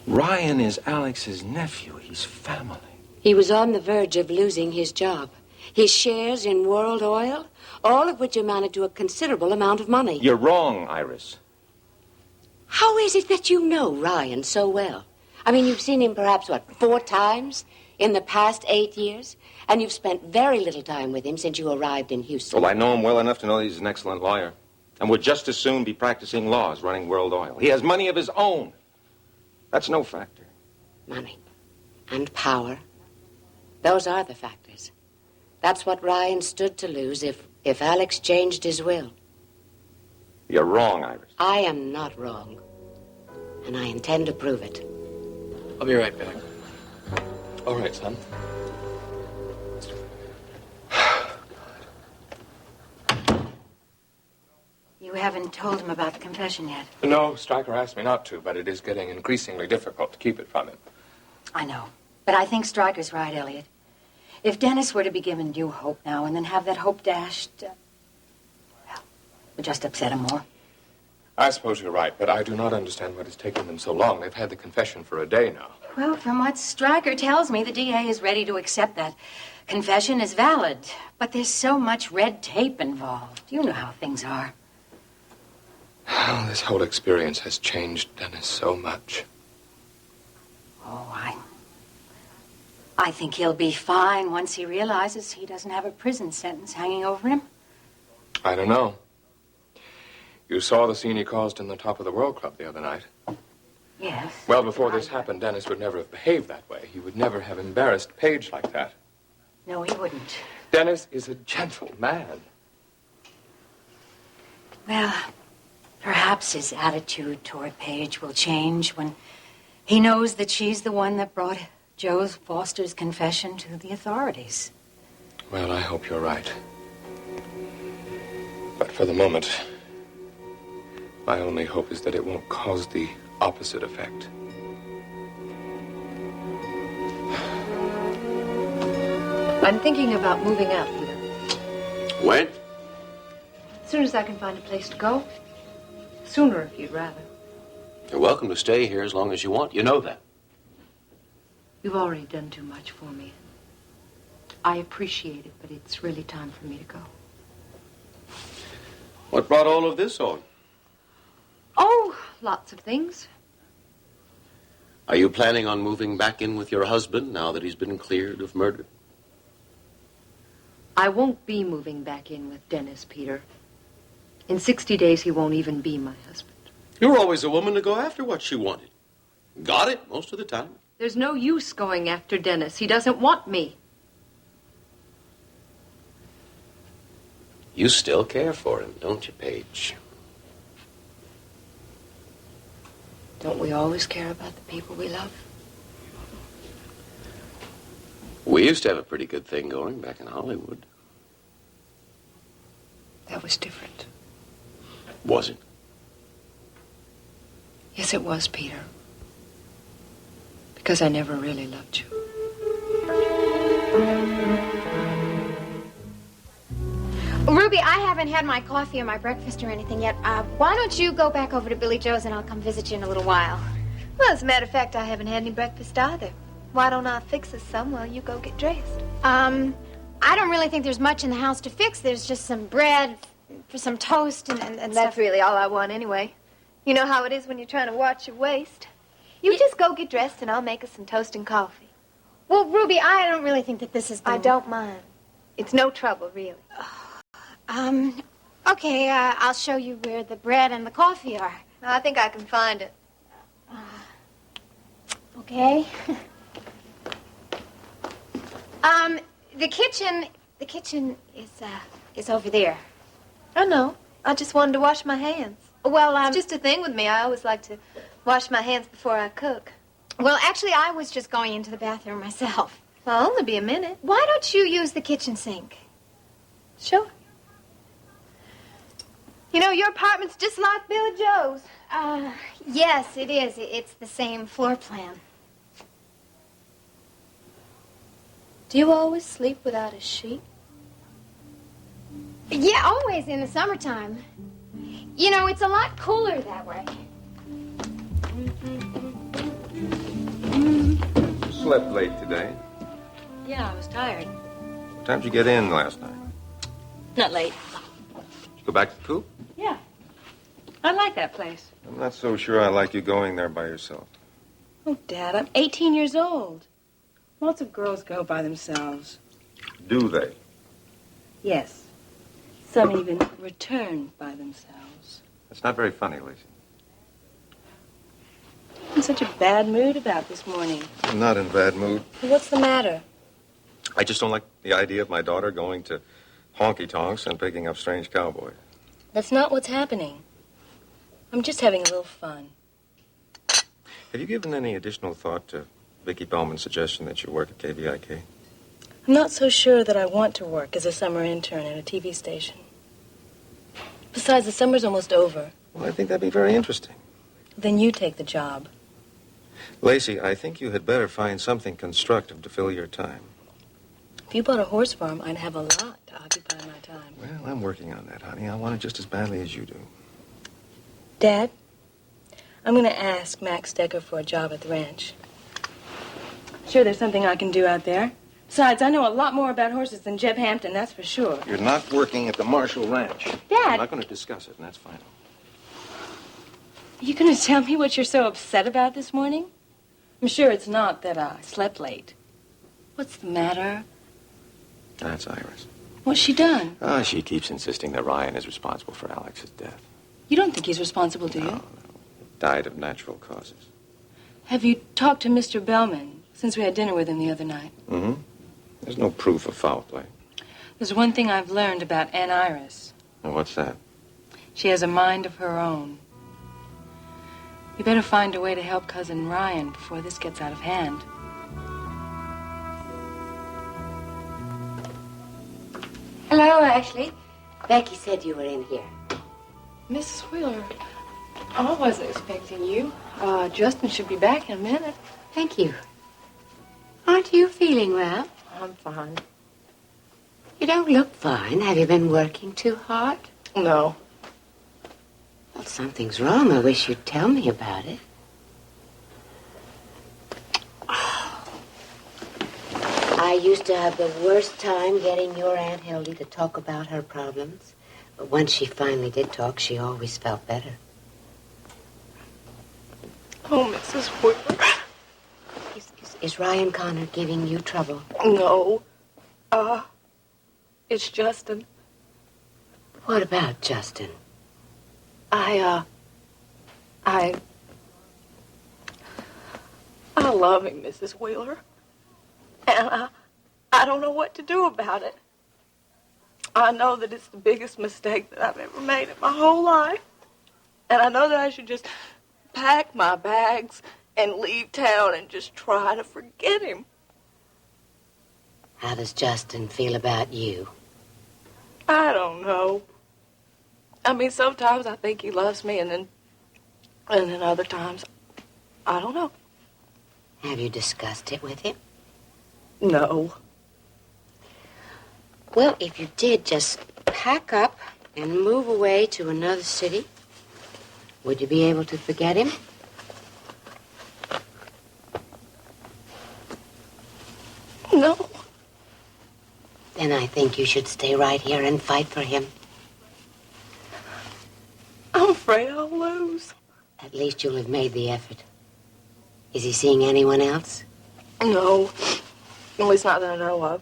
Ryan is Alex's nephew. He's family. He was on the verge of losing his job. His shares in World Oil, all of which amounted to a considerable amount of money. You're wrong, Iris. How is it that you know Ryan so well? I mean, you've seen him perhaps, 4 times in the past 8 years? And you've spent very little time with him since you arrived in Houston. Well, I know him well enough to know he's an excellent lawyer. And would just as soon be practicing law as running World Oil. He has money of his own. That's no factor. Money and power. Those are the factors. That's what Ryan stood to lose if Alex changed his will. You're wrong, Iris. I am not wrong. And I intend to prove it. I'll be right back. All right, son. You have haven't told him about the confession yet. No, Stryker asked me not to, but it is getting increasingly difficult to keep it from him. I know. But I think Stryker's right, Elliot. If Dennis were to be given new hope now and then have that hope dashed, well, it would just upset him more. I suppose you're right, but I do not understand what has taken them so long. They've had the confession for a day now. Well, from what Stryker tells me, the DA is ready to accept that confession is valid. But there's so much red tape involved. You know how things are. Oh, this whole experience has changed Dennis so much. Oh, I think he'll be fine once he realizes he doesn't have a prison sentence hanging over him. I don't know. You saw the scene he caused in the Top of the World Club the other night. Yes. Well, before this happened, Dennis would never have behaved that way. He would never have embarrassed Paige like that. No, he wouldn't. Dennis is a gentle man. Well, perhaps his attitude toward Paige will change when he knows that she's the one that brought Joe Foster's confession to the authorities. Well, I hope you're right. But for the moment, my only hope is that it won't cause the opposite effect. I'm thinking about moving out, Peter. When? As soon as I can find a place to go. Sooner, if you'd rather. You're welcome to stay here as long as you want. You know that. You've already done too much for me. I appreciate it, but it's really time for me to go. What brought all of this on? Oh, lots of things. Are you planning on moving back in with your husband now that he's been cleared of murder? I won't be moving back in with Dennis, Peter. In 60 days, he won't even be my husband. You were always a woman to go after what she wanted. Got it most of the time. There's no use going after Dennis. He doesn't want me. You still care for him, don't you, Paige? Don't we always care about the people we love? We used to have a pretty good thing going back in Hollywood. That was different. Was it? Yes, it was, Peter. Because I never really loved you. Ruby, I haven't had my coffee or my breakfast or anything yet. Why don't you go back over to Billy Joe's and I'll come visit you in a little while? Well, as a matter of fact, I haven't had any breakfast either. Why don't I fix us some while you go get dressed? I don't really think there's much in the house to fix. There's just some bread, for some toast, and That's stuff. really all I want anyway. You know how it is when you're trying to watch your waist. You just go get dressed and I'll make us some toast and coffee. Well, Ruby, I don't really think that this is the... I don't mind. It's no trouble, really. Okay, I'll show you where the bread and the coffee are. I think I can find it. Okay. The kitchen is over there. I know. I just wanted to wash my hands. Well, it's just a thing with me. I always like to wash my hands before I cook. Well, actually, I was just going into the bathroom myself. Well, I'll only be a minute. Why don't you use the kitchen sink? Sure. You know, your apartment's just like Billy Joe's. Yes, it is. It's the same floor plan. Do you always sleep without a sheet? Yeah, always in the summertime. You know, it's a lot cooler that way. Slept late today. Yeah, I was tired. What time did you get in last night? Not late. Did you go back to the coop? Yeah. I like that place. I'm not so sure I like you going there by yourself. Oh, Dad, I'm 18 years old. Lots of girls go by themselves. Do they? Yes. Some even return by themselves. That's not very funny, Lacey. I'm in such a bad mood about this morning. I'm not in a bad mood. What's the matter? I just don't like the idea of my daughter going to honky-tonks and picking up strange cowboys. That's not what's happening. I'm just having a little fun. Have you given any additional thought to Vicki Bowman's suggestion that you work at KVIK? I'm not so sure that I want to work as a summer intern at a TV station. Besides, the summer's almost over. Well, I think that'd be very interesting. Then you take the job. Lacey, I think you had better find something constructive to fill your time. If you bought a horse farm, I'd have a lot to occupy my time. Well, I'm working on that, honey. I want it just as badly as you do. Dad, I'm going to ask Max Decker for a job at the ranch. Sure, there's something I can do out there. Besides, I know a lot more about horses than Jeb Hampton, that's for sure. You're not working at the Marshall Ranch. Dad! I'm not going to discuss it, and that's final. Are you going to tell me what you're so upset about this morning? I'm sure it's not that I slept late. What's the matter? That's Iris. What's she done? She keeps insisting that Ryan is responsible for Alex's death. You don't think he's responsible, do you? No. Died of natural causes. Have you talked to Mr. Bellman since we had dinner with him the other night? Mm-hmm. There's no proof of foul play. There's one thing I've learned about Aunt Iris. And what's that? She has a mind of her own. You better find a way to help Cousin Ryan before this gets out of hand. Hello, Ashley. Becky said you were in here. Mrs. Wheeler, I wasn't expecting you. Justin should be back in a minute. Thank you. Aren't you feeling well? I'm fine. You don't look fine. Have you been working too hard? No. Well, something's wrong. I wish you'd tell me about it. I used to have the worst time getting your Aunt Hildy to talk about her problems. But once she finally did talk, she always felt better. Oh, Mrs. Wheeler. Is Ryan Connor giving you trouble? No. It's Justin. What about Justin? I love him, Mrs. Wheeler. And I don't know what to do about it. I know that it's the biggest mistake that I've ever made in my whole life. And I know that I should just pack my bags and leave town and just try to forget him. How does Justin feel about you? I don't know. I mean, sometimes I think he loves me, and then other times, I don't know. Have you discussed it with him? No. Well, if you did, just pack up and move away to another city. Would you be able to forget him? No. Then I think you should stay right here and fight for him. I'm afraid I'll lose. At least you'll have made the effort. Is he seeing anyone else? No. At least not that I know of.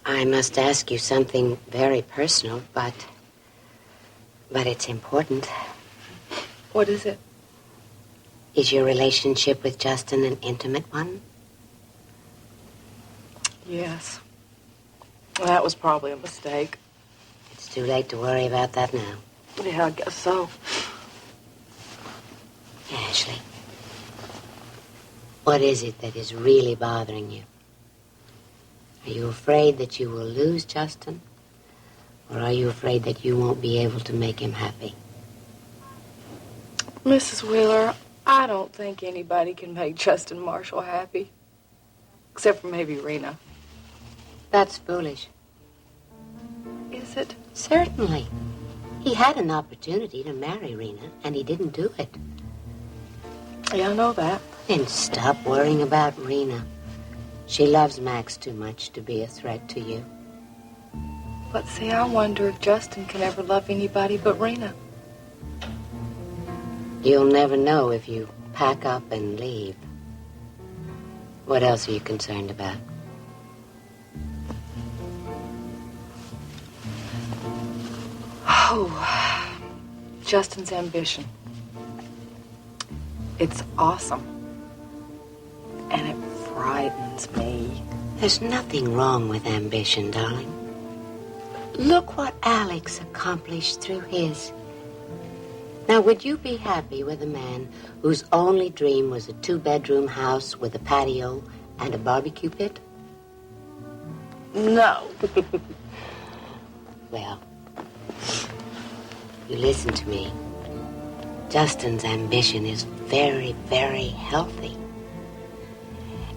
I must ask you something very personal, but it's important. What is it? Is your relationship with Justin an intimate one? Yes. Well, that was probably a mistake. It's too late to worry about that now. Yeah, I guess so. Ashley, what is it that is really bothering you? Are you afraid that you will lose Justin? Or are you afraid that you won't be able to make him happy? Mrs. Wheeler, I don't think anybody can make Justin Marshall happy. Except for maybe Rena. That's foolish. Is it? Certainly. He had an opportunity to marry Rena, and he didn't do it. Yeah, I know that. Then stop worrying about Rena. She loves Max too much to be a threat to you. But see, I wonder if Justin can ever love anybody but Rena. You'll never know if you pack up and leave. What else are you concerned about? Oh, Justin's ambition. It's awesome. And it frightens me. There's nothing wrong with ambition, darling. Look what Alex accomplished through his. Now, would you be happy with a man whose only dream was a 2-bedroom house with a patio and a barbecue pit? No. Well, you listen to me. Justin's ambition is very, very healthy.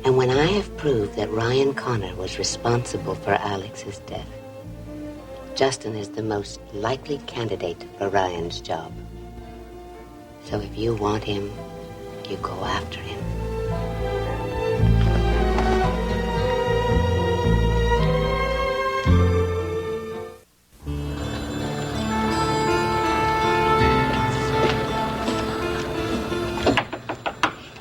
And when I have proved that Ryan Connor was responsible for Alex's death, Justin is the most likely candidate for Ryan's job. So if you want him, you go after him.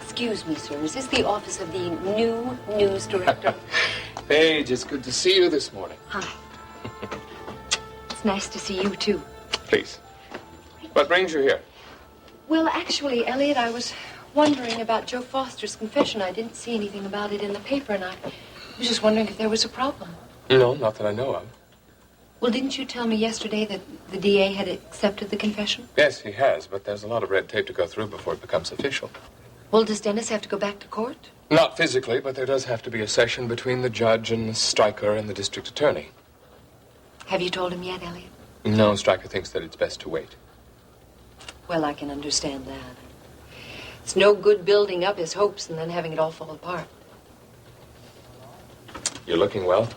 Excuse me, sir. Is this the office of the new news director? Paige, it's good to see you this morning. Hi. It's nice to see you, too. Please. What brings you here? Well, actually, Elliot, I was wondering about Joe Foster's confession. I didn't see anything about it in the paper, and I was just wondering if there was a problem. No, not that I know of. Well, didn't you tell me yesterday that the DA had accepted the confession? Yes, he has, but there's a lot of red tape to go through before it becomes official. Well, does Dennis have to go back to court? Not physically, but there does have to be a session between the judge and the Stryker and the district attorney. Have you told him yet, Elliot? No, Stryker thinks that it's best to wait. Well, I can understand that. It's no good building up his hopes and then having it all fall apart. You're looking well.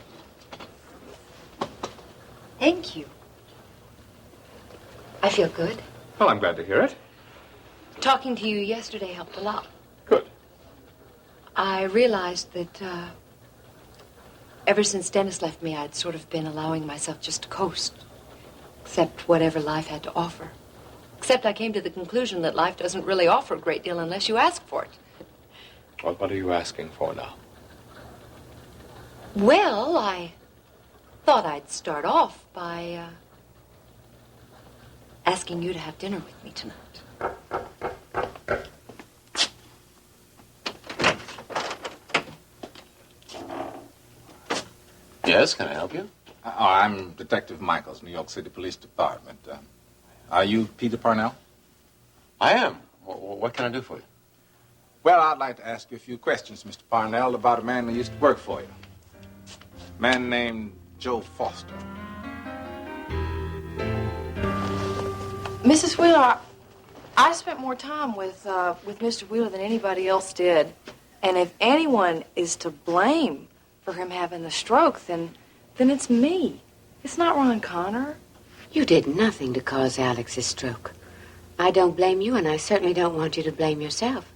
Thank you. I feel good. Well, I'm glad to hear it. Talking to you yesterday helped a lot. Good. I realized that ever since Dennis left me, I'd sort of been allowing myself just to coast, accept whatever life had to offer. Except I came to the conclusion that life doesn't really offer a great deal unless you ask for it. Well, what are you asking for now? Well, I thought I'd start off by asking you to have dinner with me tonight. Yes, can I help you? I'm Detective Michaels, New York City Police Department. Are you Peter Parnell? I am. What can I do for you? Well, I'd like to ask you a few questions, Mr. Parnell, about a man who used to work for you. A man named Joe Foster. Mrs. Wheeler, I spent more time with Mr. Wheeler than anybody else did. And if anyone is to blame for him having the stroke, then it's me. It's not Ron Connor. You did nothing to cause Alex's stroke. I don't blame you, and I certainly don't want you to blame yourself.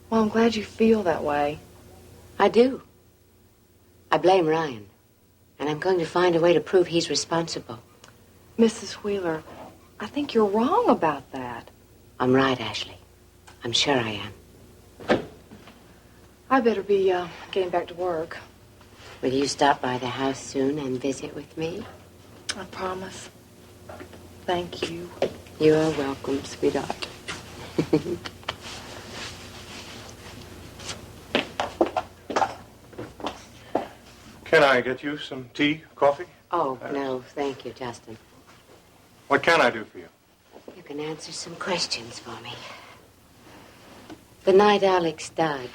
Well, I'm glad you feel that way. I do. I blame Ryan, and I'm going to find a way to prove he's responsible. Mrs. Wheeler, I think you're wrong about that. I'm right, Ashley. I'm sure I am. I better be getting back to work. Will you stop by the house soon and visit with me? I promise. Thank you. You are welcome, sweetheart. Can I get you some tea, coffee? Oh, no, thank you, Justin. What can I do for you? You can answer some questions for me. The night Alex died,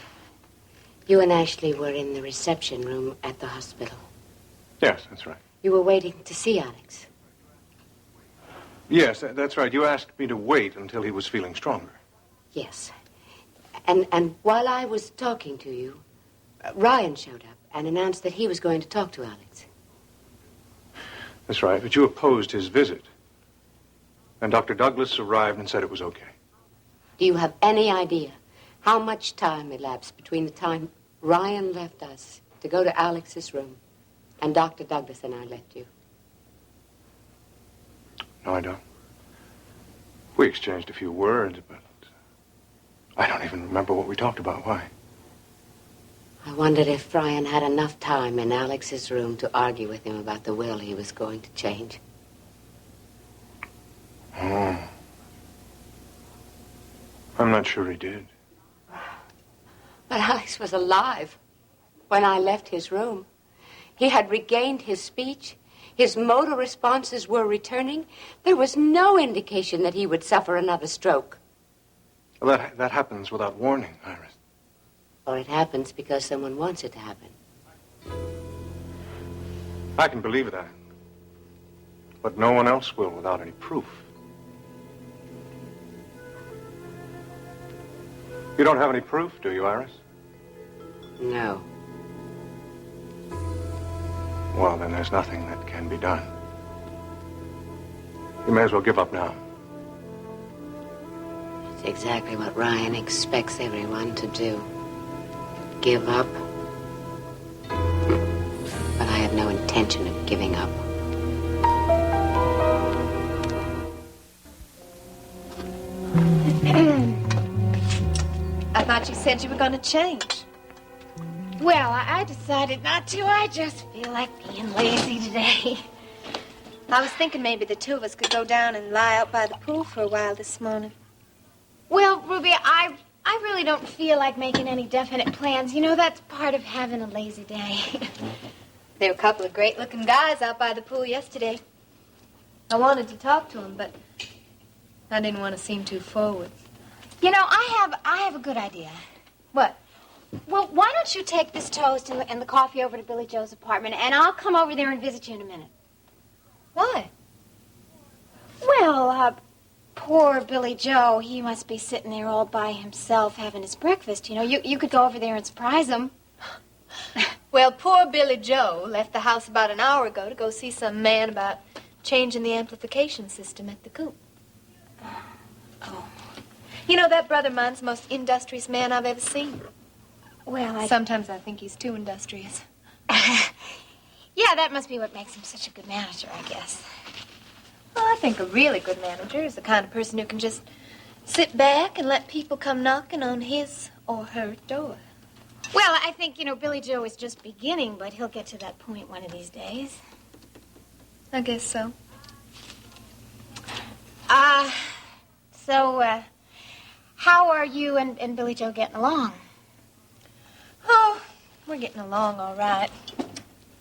you and Ashley were in the reception room at the hospital. Yes, that's right. You were waiting to see Alex. Yes, that's right. You asked me to wait until he was feeling stronger. Yes. And while I was talking to you, Ryan showed up and announced that he was going to talk to Alex. That's right, but you opposed his visit. And Dr. Douglas arrived and said it was okay. Do you have any idea how much time elapsed between the time Ryan left us to go to Alex's room and Dr. Douglas and I left you? No, I don't. We exchanged a few words, but I don't even remember what we talked about. Why? I wondered if Ryan had enough time in Alex's room to argue with him about the will he was going to change. Oh. I'm not sure he did. But Alex was alive when I left his room. He had regained his speech. His motor responses were returning. There was no indication that he would suffer another stroke. Well, that happens without warning, Iris. Or it happens because someone wants it to happen. I can believe that. But no one else will without any proof. You don't have any proof, do you, Iris? No. Well, then there's nothing that can be done. You may as well give up now. It's exactly what Ryan expects everyone to do. Give up. But I have no intention of giving up. I thought you said you were going to change. Well, I decided not to. I just feel like being lazy today. I was thinking maybe the two of us could go down and lie out by the pool for a while this morning. Well, Ruby, I really don't feel like making any definite plans. You know, that's part of having a lazy day. There were a couple of great-looking guys out by the pool yesterday. I wanted to talk to them, but I didn't want to seem too forward. You know, I have a good idea. What? Well, why don't you take this toast and the coffee over to Billy Joe's apartment, and I'll come over there and visit you in a minute. Why? Well, poor Billy Joe, he must be sitting there all by himself having his breakfast. You know, you could go over there and surprise him. Well, poor Billy Joe left the house about an hour ago to go see some man about changing the amplification system at the coop. Oh. You know, that brother of mine's the most industrious man I've ever seen. Well, Sometimes I think he's too industrious. Yeah, that must be what makes him such a good manager, I guess. Well, I think a really good manager is the kind of person who can just sit back and let people come knocking on his or her door. Well, I think, you know, Billy Joe is just beginning, but he'll get to that point one of these days. I guess so. So, how are you and Billy Joe getting along? Oh, we're getting along all right.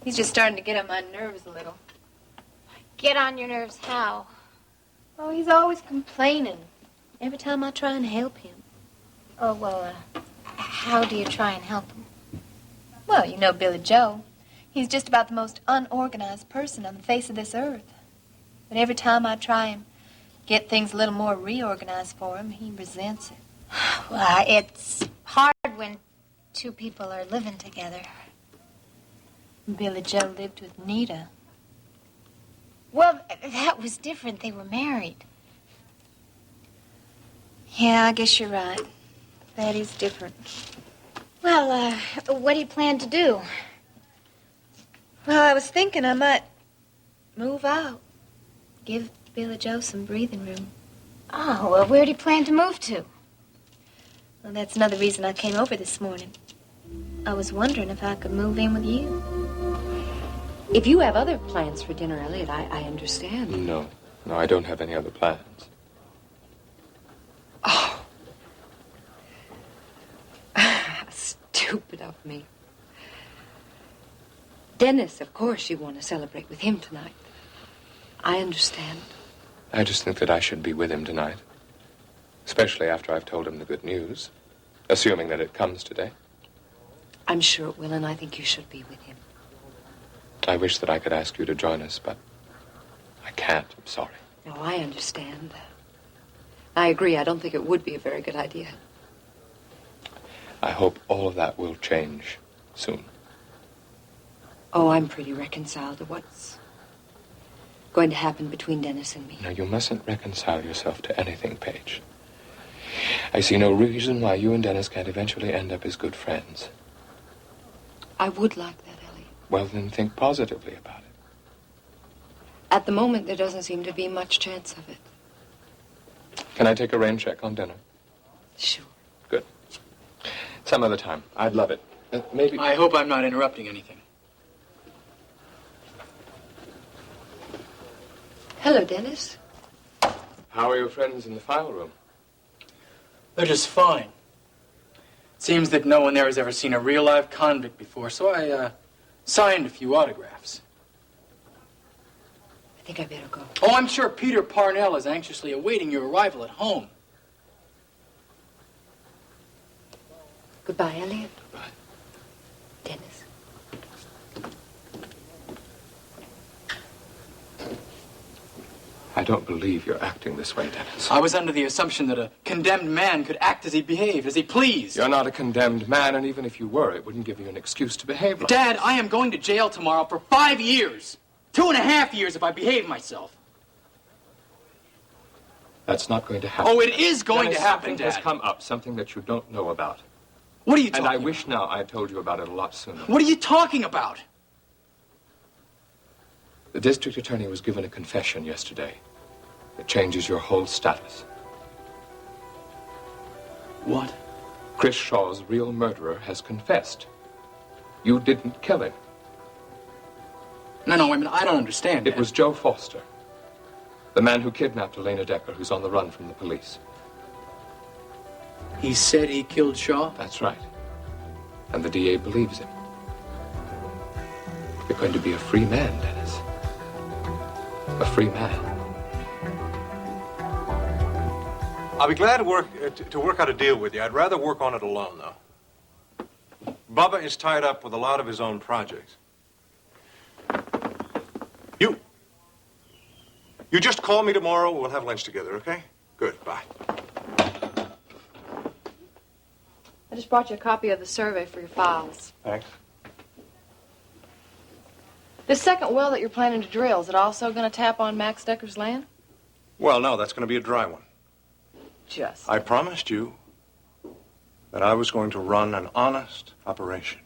He's just starting to get on my nerves a little. Get on your nerves how? Oh, he's always complaining every time I try and help him. Oh, well, how do you try and help him? Well, you know Billy Joe. He's just about the most unorganized person on the face of this earth. But every time I try and get things a little more reorganized for him, he resents it. Well, it's hard when two people are living together. Billy Joe lived with Nita. Well, that was different. They were married. Yeah, I guess you're right. That is different. Well, what do you plan to do? Well, I was thinking I might move out. Give Billy Joe some breathing room. Oh, well, where do you plan to move to? Well, that's another reason I came over this morning. I was wondering if I could move in with you. If you have other plans for dinner, Elliot, I understand. No, I don't have any other plans. Oh. Stupid of me. Dennis, of course you want to celebrate with him tonight. I understand. I just think that I should be with him tonight. Especially after I've told him the good news. Assuming that it comes today. I'm sure it will, and I think you should be with him. I wish that I could ask you to join us, but I can't. I'm sorry. No, I understand. I agree. I don't think it would be a very good idea. I hope all of that will change soon. Oh, I'm pretty reconciled to what's going to happen between Dennis and me. Now, you mustn't reconcile yourself to anything, Paige. I see no reason why you and Dennis can't eventually end up as good friends. I would like that, Elliot. Well, then think positively about it. At the moment, there doesn't seem to be much chance of it. Can I take a rain check on dinner? Sure. Good. Some other time. I'd love it. Maybe... I hope I'm not interrupting anything. Hello, Dennis. How are your friends in the file room? They're just fine. It seems that no one there has ever seen a real live convict before, so I signed a few autographs. I think I better go. Oh, I'm sure Peter Parnell is anxiously awaiting your arrival at home. Goodbye, Elliot. Goodbye. Dennis. I don't believe you're acting this way, Dennis. I was under the assumption that a condemned man could act as he behaved, as he pleased. You're not a condemned man, and even if you were, it wouldn't give you an excuse to behave like Dad, I am going to jail tomorrow for 5 years. 2.5 years if I behave myself. That's not going to happen. Oh, it is going Dennis, to happen, something has Dad. come up, something that you don't know about. What are you talking about? about? And I wish now I had told you about it a lot sooner. What are you talking about? The district attorney was given a confession yesterday. It changes your whole status. What? Chris Shaw's real murderer has confessed. You didn't kill him. No, wait a minute. I don't understand. It was Joe Foster, the man who kidnapped Elena Decker, who's on the run from the police. He said he killed Shaw? That's right. And the DA believes him. You're going to be a free man, Dennis. A free man. I'll be glad to work out a deal with you. I'd rather work on it alone, though. Bubba is tied up with a lot of his own projects. You just call me tomorrow. We'll have lunch together, okay? Good. Bye. I just brought you a copy of the survey for your files. Thanks. This second well that you're planning to drill, is it also going to tap on Max Decker's land? Well, no, that's going to be a dry one. Just. I promised you that I was going to run an honest operation.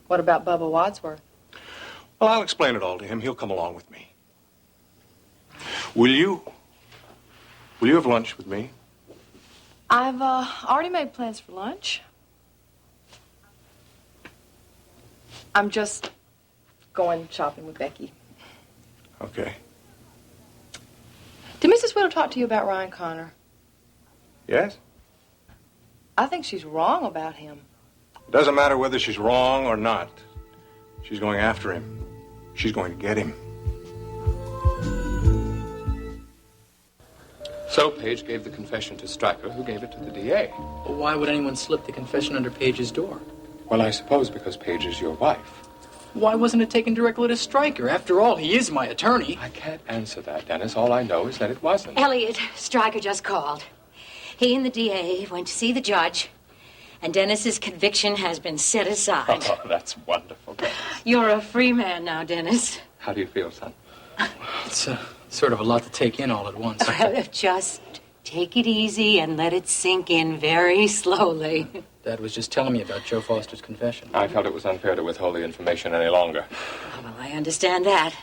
What about Bubba Wadsworth? Well, I'll explain it all to him. He'll come along with me. Will you have lunch with me? I've already made plans for lunch. I'm just going shopping with Becky. Okay. Did Mrs. Whittle talk to you about Ryan Connor? Yes? I think she's wrong about him. It doesn't matter whether she's wrong or not. She's going after him. She's going to get him. So Page gave the confession to Stryker, who gave it to the DA. Well, why would anyone slip the confession under Page's door? Well, I suppose because Page is your wife. Why wasn't it taken directly to Stryker? After all, he is my attorney. I can't answer that, Dennis. All I know is that it wasn't. Elliot, Stryker just called. He and the DA went to see the judge, and Dennis's conviction has been set aside. Oh, that's wonderful, Dennis. You're a free man now, Dennis. How do you feel, son? It's sort of a lot to take in all at once. Just take it easy and let it sink in very slowly. Dad was just telling me about Joe Foster's confession. I felt it was unfair to withhold the information any longer. Well, I understand that.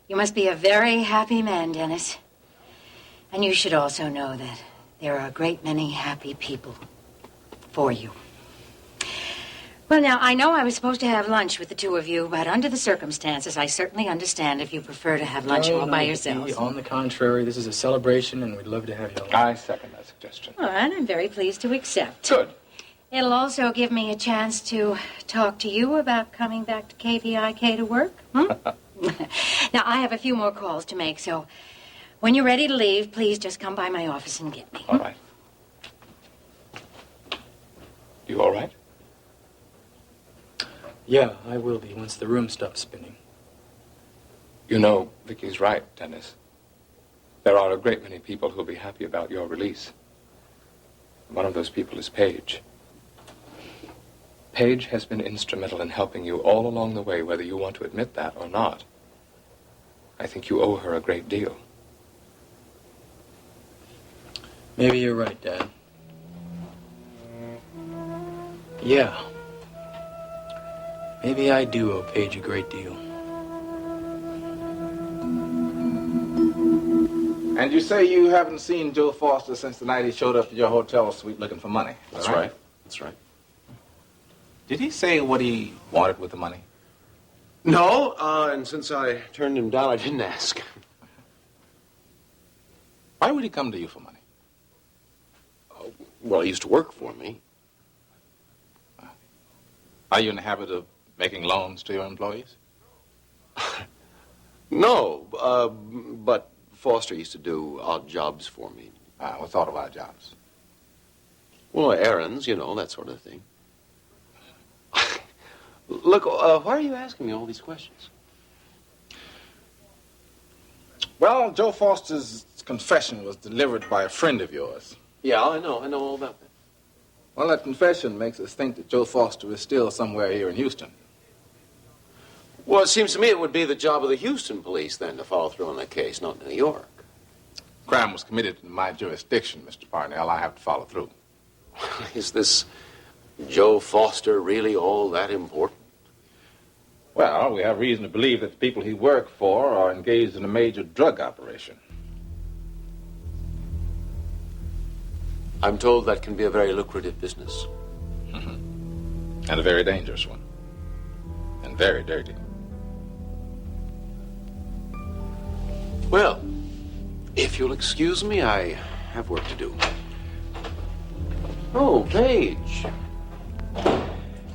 You must be a very happy man, Dennis. And you should also know that there are a great many happy people for you. Well, now, I know I was supposed to have lunch with the two of you, but under the circumstances, I certainly understand if you prefer to have lunch all by yourselves. On the contrary, this is a celebration, and we'd love to have you along. I second that suggestion. Well, and I'm very pleased to accept. Good. It'll also give me a chance to talk to you about coming back to KVIK to work. Now, I have a few more calls to make, so when you're ready to leave, please just come by my office and get me. All right. You all right? Yeah, I will be once the room stops spinning. You know, Vicky's right, Dennis. There are a great many people who'll be happy about your release. One of those people is Paige. Paige has been instrumental in helping you all along the way, whether you want to admit that or not. I think you owe her a great deal. Maybe you're right, Dad. Yeah. Maybe I do owe Paige a great deal. And you say you haven't seen Joe Foster since the night he showed up at your hotel suite looking for money. That's right. That's right. Did he say what he wanted with the money? No, and since I turned him down, I didn't ask. Why would he come to you for money? Well, he used to work for me. Are you in the habit of making loans to your employees? No, but Foster used to do odd jobs for me. What sort of odd jobs? Well, errands, you know, that sort of thing. Look, why are you asking me all these questions? Well, Joe Foster's confession was delivered by a friend of yours. Yeah, I know all about that. Well, that confession makes us think that Joe Foster is still somewhere here in Houston. Well, it seems to me it would be the job of the Houston police, then, to follow through on the case, not New York. Crime was committed in my jurisdiction, Mr. Parnell. I have to follow through. Is this Joe Foster really all that important? Well, we have reason to believe that the people he worked for are engaged in a major drug operation. I'm told that can be a very lucrative business. And a very dangerous one. And very dirty. Well, if you'll excuse me, I have work to do. Oh, Paige.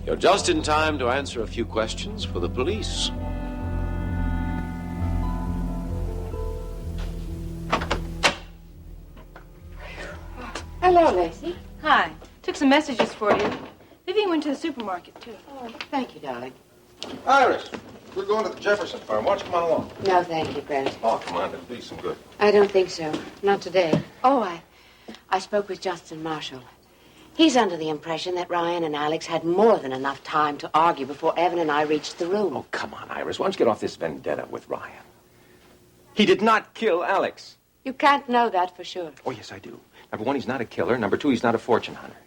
You're just in time to answer a few questions for the police. Hello, Lacey. Hi. Took some messages for you. Vivian went to the supermarket, too. Oh, thank you, darling. Iris, we're going to the Jefferson farm. Why don't you come on along? No, thank you, Grant. Oh, come on. It'll do you some good. I don't think so. Not today. Oh, I spoke with Justin Marshall. He's under the impression that Ryan and Alex had more than enough time to argue before Evan and I reached the room. Oh, come on, Iris. Why don't you get off this vendetta with Ryan? He did not kill Alex. You can't know that for sure. Oh, yes, I do. Number one, he's not a killer. Number two, he's not a fortune hunter.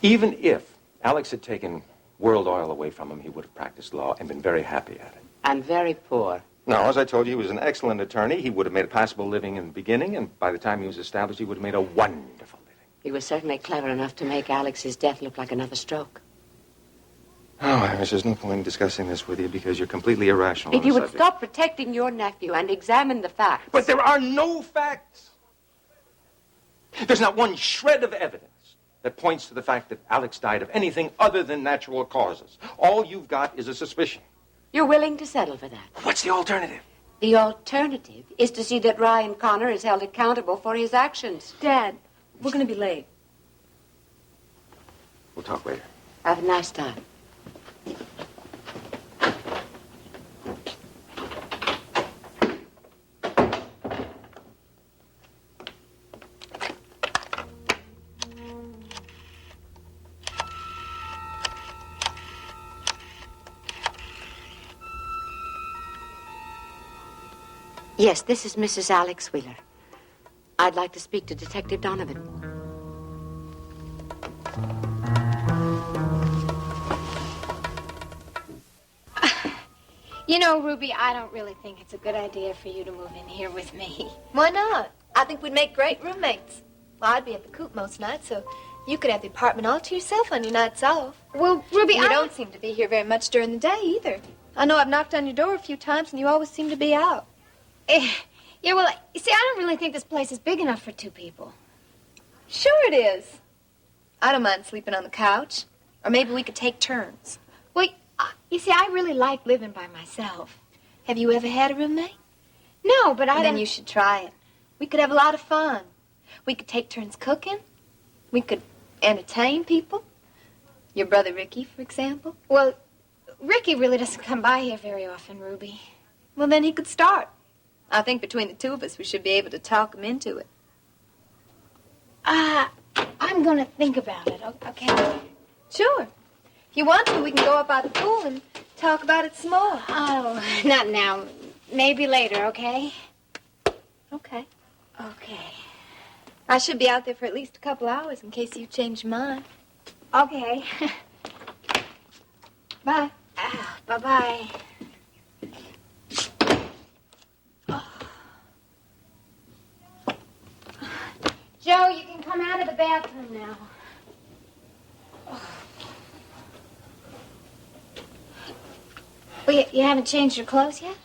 Even if Alex had taken World Oil away from him, he would have practiced law and been very happy at it. And very poor. No, as I told you, he was an excellent attorney. He would have made a passable living in the beginning, and by the time he was established, he would have made a wonderful living. He was certainly clever enough to make Alex's death look like another stroke. Oh, Iris, there's no point in discussing this with you because you're completely irrational. If on the you would subject. stop protecting your nephew and examine the facts. But there are no facts. There's not one shred of evidence that points to the fact that Alex died of anything other than natural causes. All you've got is a suspicion. You're willing to settle for that? What's the alternative? The alternative is to see that Ryan Connor is held accountable for his actions. Dad, we're going to be late. We'll talk later. Have a nice time. Yes, this is Mrs. Alex Wheeler. I'd like to speak to Detective Donovan. You know, Ruby, I don't really think it's a good idea for you to move in here with me. Why not? I think we'd make great roommates. Well, I'd be at the coop most nights, so you could have the apartment all to yourself on your nights off. Well, Ruby, You don't seem to be here very much during the day, either. I know I've knocked on your door a few times, and you always seem to be out. Yeah, well, you see, I don't really think this place is big enough for two people. Sure it is. I don't mind sleeping on the couch. Or maybe we could take turns. Well, you see, I really like living by myself. Have you ever had a roommate? No, but I Then don't... you should try it. We could have a lot of fun. We could take turns cooking. We could entertain people. Your brother Ricky, for example. Well, Ricky really doesn't come by here very often, Ruby. Well, then he could start. I think between the two of us, we should be able to talk him into it. I'm going to think about it, okay? Sure. If you want to, we can go up by the pool and talk about it some more. Oh, not now. Maybe later, okay? Okay. Okay. I should be out there for at least a couple hours in case you change your mind. Okay. Bye. Bye-bye. Joe, you can come out of the bathroom now. Well, you haven't changed your clothes yet?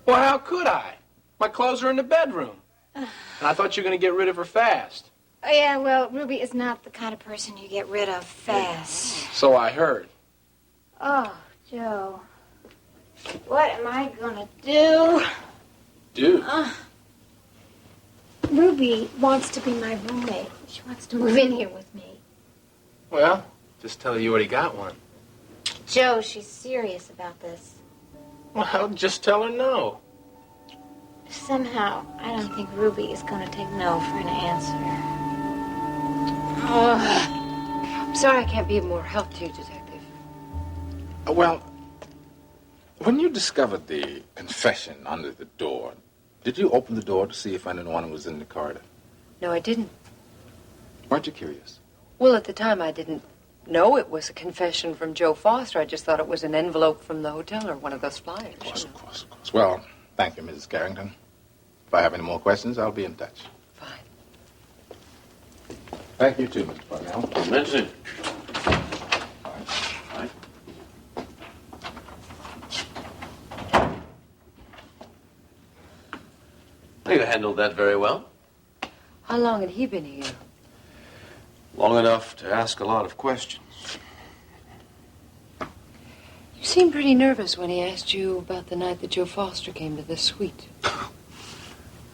Well, how could I? My clothes are in the bedroom. And I thought you were going to get rid of her fast. Oh, yeah, well, Ruby is not the kind of person you get rid of fast. So I heard. Oh, Joe. What am I gonna do? Do? Ruby wants to be my roommate. She wants to move in here with me. Well, just tell her you already got one. Joe, she's serious about this. Well, just tell her no. Somehow, I don't think Ruby is going to take no for an answer. I'm sorry I can't be of more help to you, Detective. Well, when you discovered the confession under the door, did you open the door to see if anyone was in the corridor? No, I didn't. Weren't you curious? Well, at the time, I didn't know it was a confession from Joe Foster. I just thought it was an envelope from the hotel or one of those flyers. Of course. Well, thank you, Mrs. Carrington. If I have any more questions, I'll be in touch. Fine. Thank you, too, Mr. Parnell. Mention it. You handled that very well. How long had he been here? Long enough to ask a lot of questions. You seemed pretty nervous when he asked you about the night that Joe Foster came to the suite. I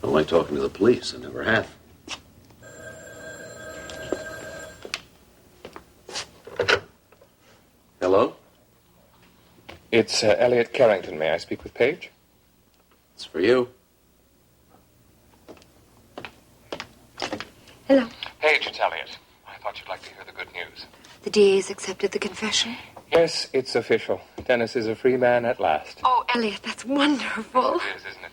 don't like talking to the police. I never have. Hello? It's Elliot Carrington. May I speak with Paige? It's for you. Hello. Paige, it's Elliot. I thought you'd like to hear the good news. The DA's accepted the confession? Yes, it's official. Dennis is a free man at last. Oh, Elliot, that's wonderful. It is, isn't it?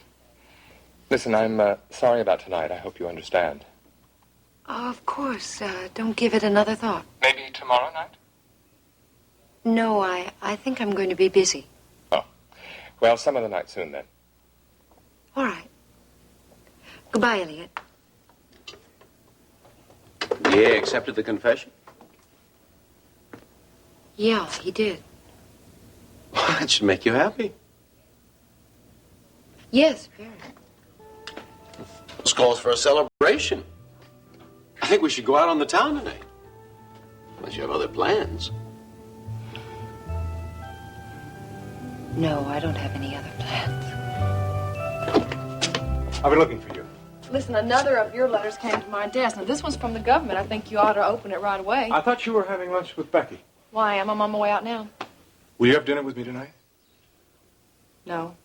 Listen, I'm sorry about tonight. I hope you understand. Of course. Don't give it another thought. Maybe tomorrow night? No, I think I'm going to be busy. Oh. Well, some other night soon, then. All right. Goodbye, Elliot. DA accepted the confession? Yeah, he did. That should make you happy. Yes, very. This calls for a celebration. I think we should go out on the town tonight. Unless you have other plans. No, I don't have any other plans. I've been looking for you. Listen, another of your letters came to my desk. Now, this one's from the government. I think you ought to open it right away. I thought you were having lunch with Becky. Why? I'm on my way out now. Will you have dinner with me tonight? No.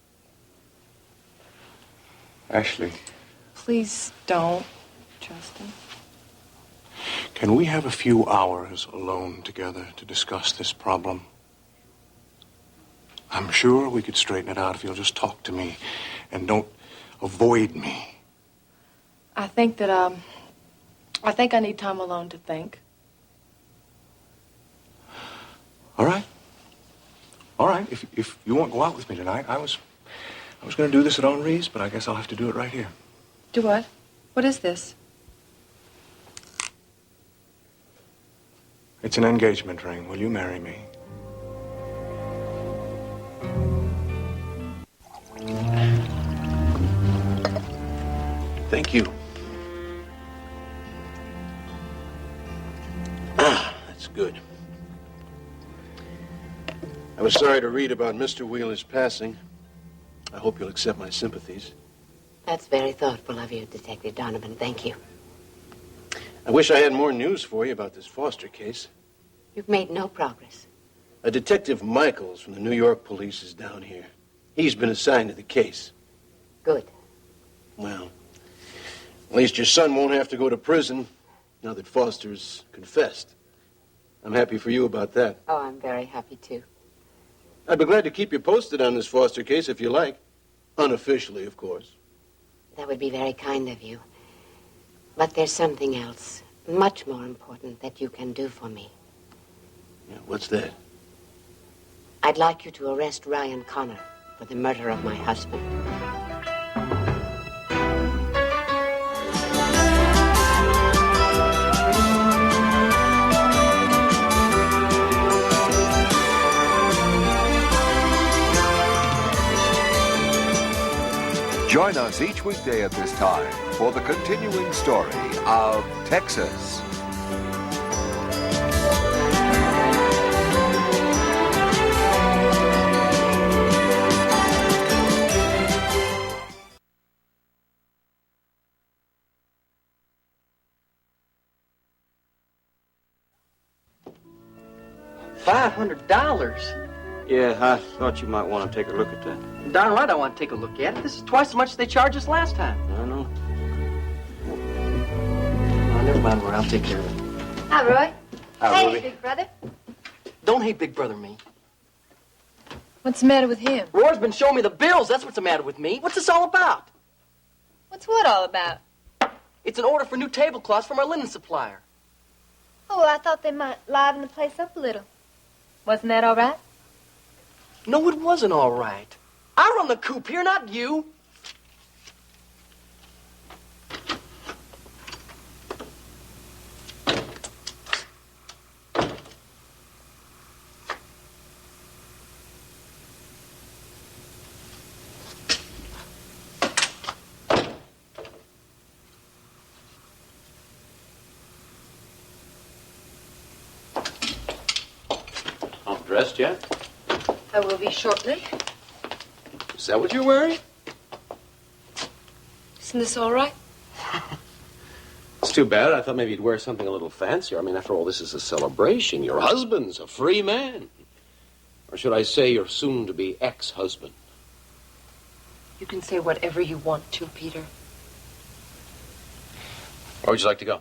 Ashley. Please don't, Justin. Can we have a few hours alone together to discuss this problem? I'm sure we could straighten it out if you'll just talk to me and don't avoid me. I think that, I think I need time alone to think. All right. All right. If you won't go out with me tonight, I was going to do this at Henri's, but I guess I'll have to do it right here. Do what? What is this? It's an engagement ring. Will you marry me? Thank you. That's good. I was sorry to read about Mr. Wheeler's passing. I hope you'll accept my sympathies. That's very thoughtful of you, Detective Donovan. Thank you. I wish I had more news for you about this Foster case. You've made no progress. A Detective Michaels from the New York police is down here. He's been assigned to the case. Good. Well, at least your son won't have to go to prison now that Foster's confessed. I'm happy for you about that. Oh, I'm very happy, too. I'd be glad to keep you posted on this Foster case if you like. Unofficially, of course. That would be very kind of you. But there's something else, much more important, that you can do for me. Yeah, what's that? I'd like you to arrest Ryan Connor for the murder of my husband. Join us each weekday at this time for the continuing story of Texas. $500? Yeah, I thought you might want to take a look at that. Darn right I want to take a look at it. This is twice as much as they charged us last time. I know. Oh, never mind, Roy. I'll take care of it. Hi, Roy. Hi, Hey, Ruby. big brother. Don't hate Big Brother me. What's the matter with him? Roy's been showing me the bills. That's what's the matter with me. What's this all about? What's what all about? It's an order for new tablecloths from our linen supplier. Oh, well, I thought they might liven the place up a little. Wasn't that all right? No, it wasn't all right. I run the coop here, not you. Not dressed yet? I will be shortly. Is that what you're wearing? Isn't this all right? It's too bad. I thought maybe you'd wear something a little fancier. I mean, after all, this is a celebration. Your husband's a free man. Or should I say your soon-to-be ex-husband? You can say whatever you want to, Peter. Where would you like to go?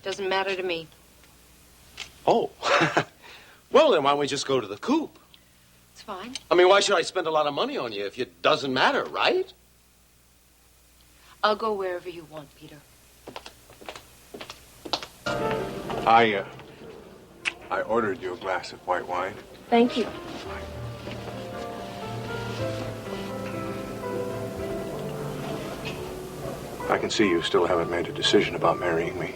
Doesn't matter to me. Oh. Well, then why don't we just go to the coop? It's fine. I mean, why should I spend a lot of money on you if it doesn't matter, right? I'll go wherever you want, Peter. I ordered you a glass of white wine. Thank you. I can see you still haven't made a decision about marrying me.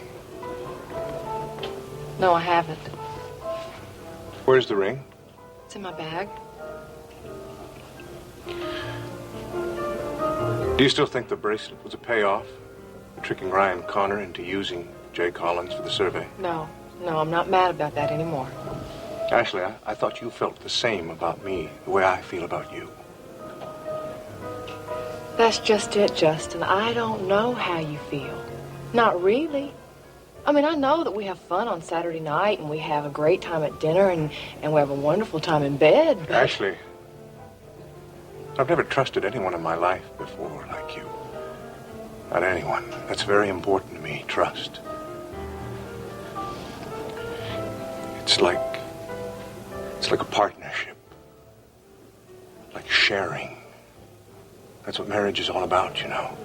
No, I haven't. Where's the ring? It's in my bag. Do you still think the bracelet was a payoff? Tricking Ryan Connor into using Jay Collins for the survey? No, I'm not mad about that anymore. Ashley, I thought you felt the same about me, the way I feel about you. That's just it, Justin. I don't know how you feel. Not really. I mean, I know that we have fun on Saturday night and we have a great time at dinner and we have a wonderful time in bed. But... Ashley, I've never trusted anyone in my life before like you. Not anyone. That's very important to me, trust. It's like a partnership. Like sharing. That's what marriage is all about, you know.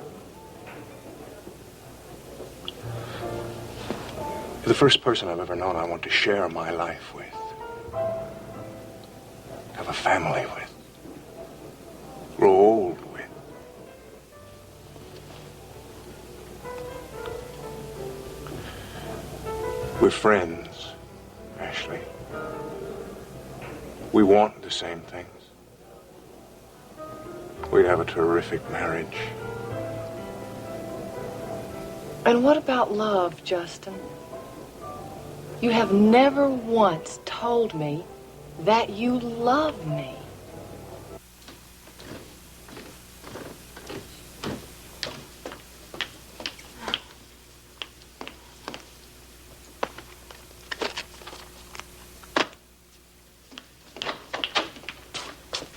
You're the first person I've ever known I want to share my life with. Have a family with. Grow old with. We're friends, Ashley. We want the same things. We'd have a terrific marriage. And what about love, Justin? You have never once told me that you love me.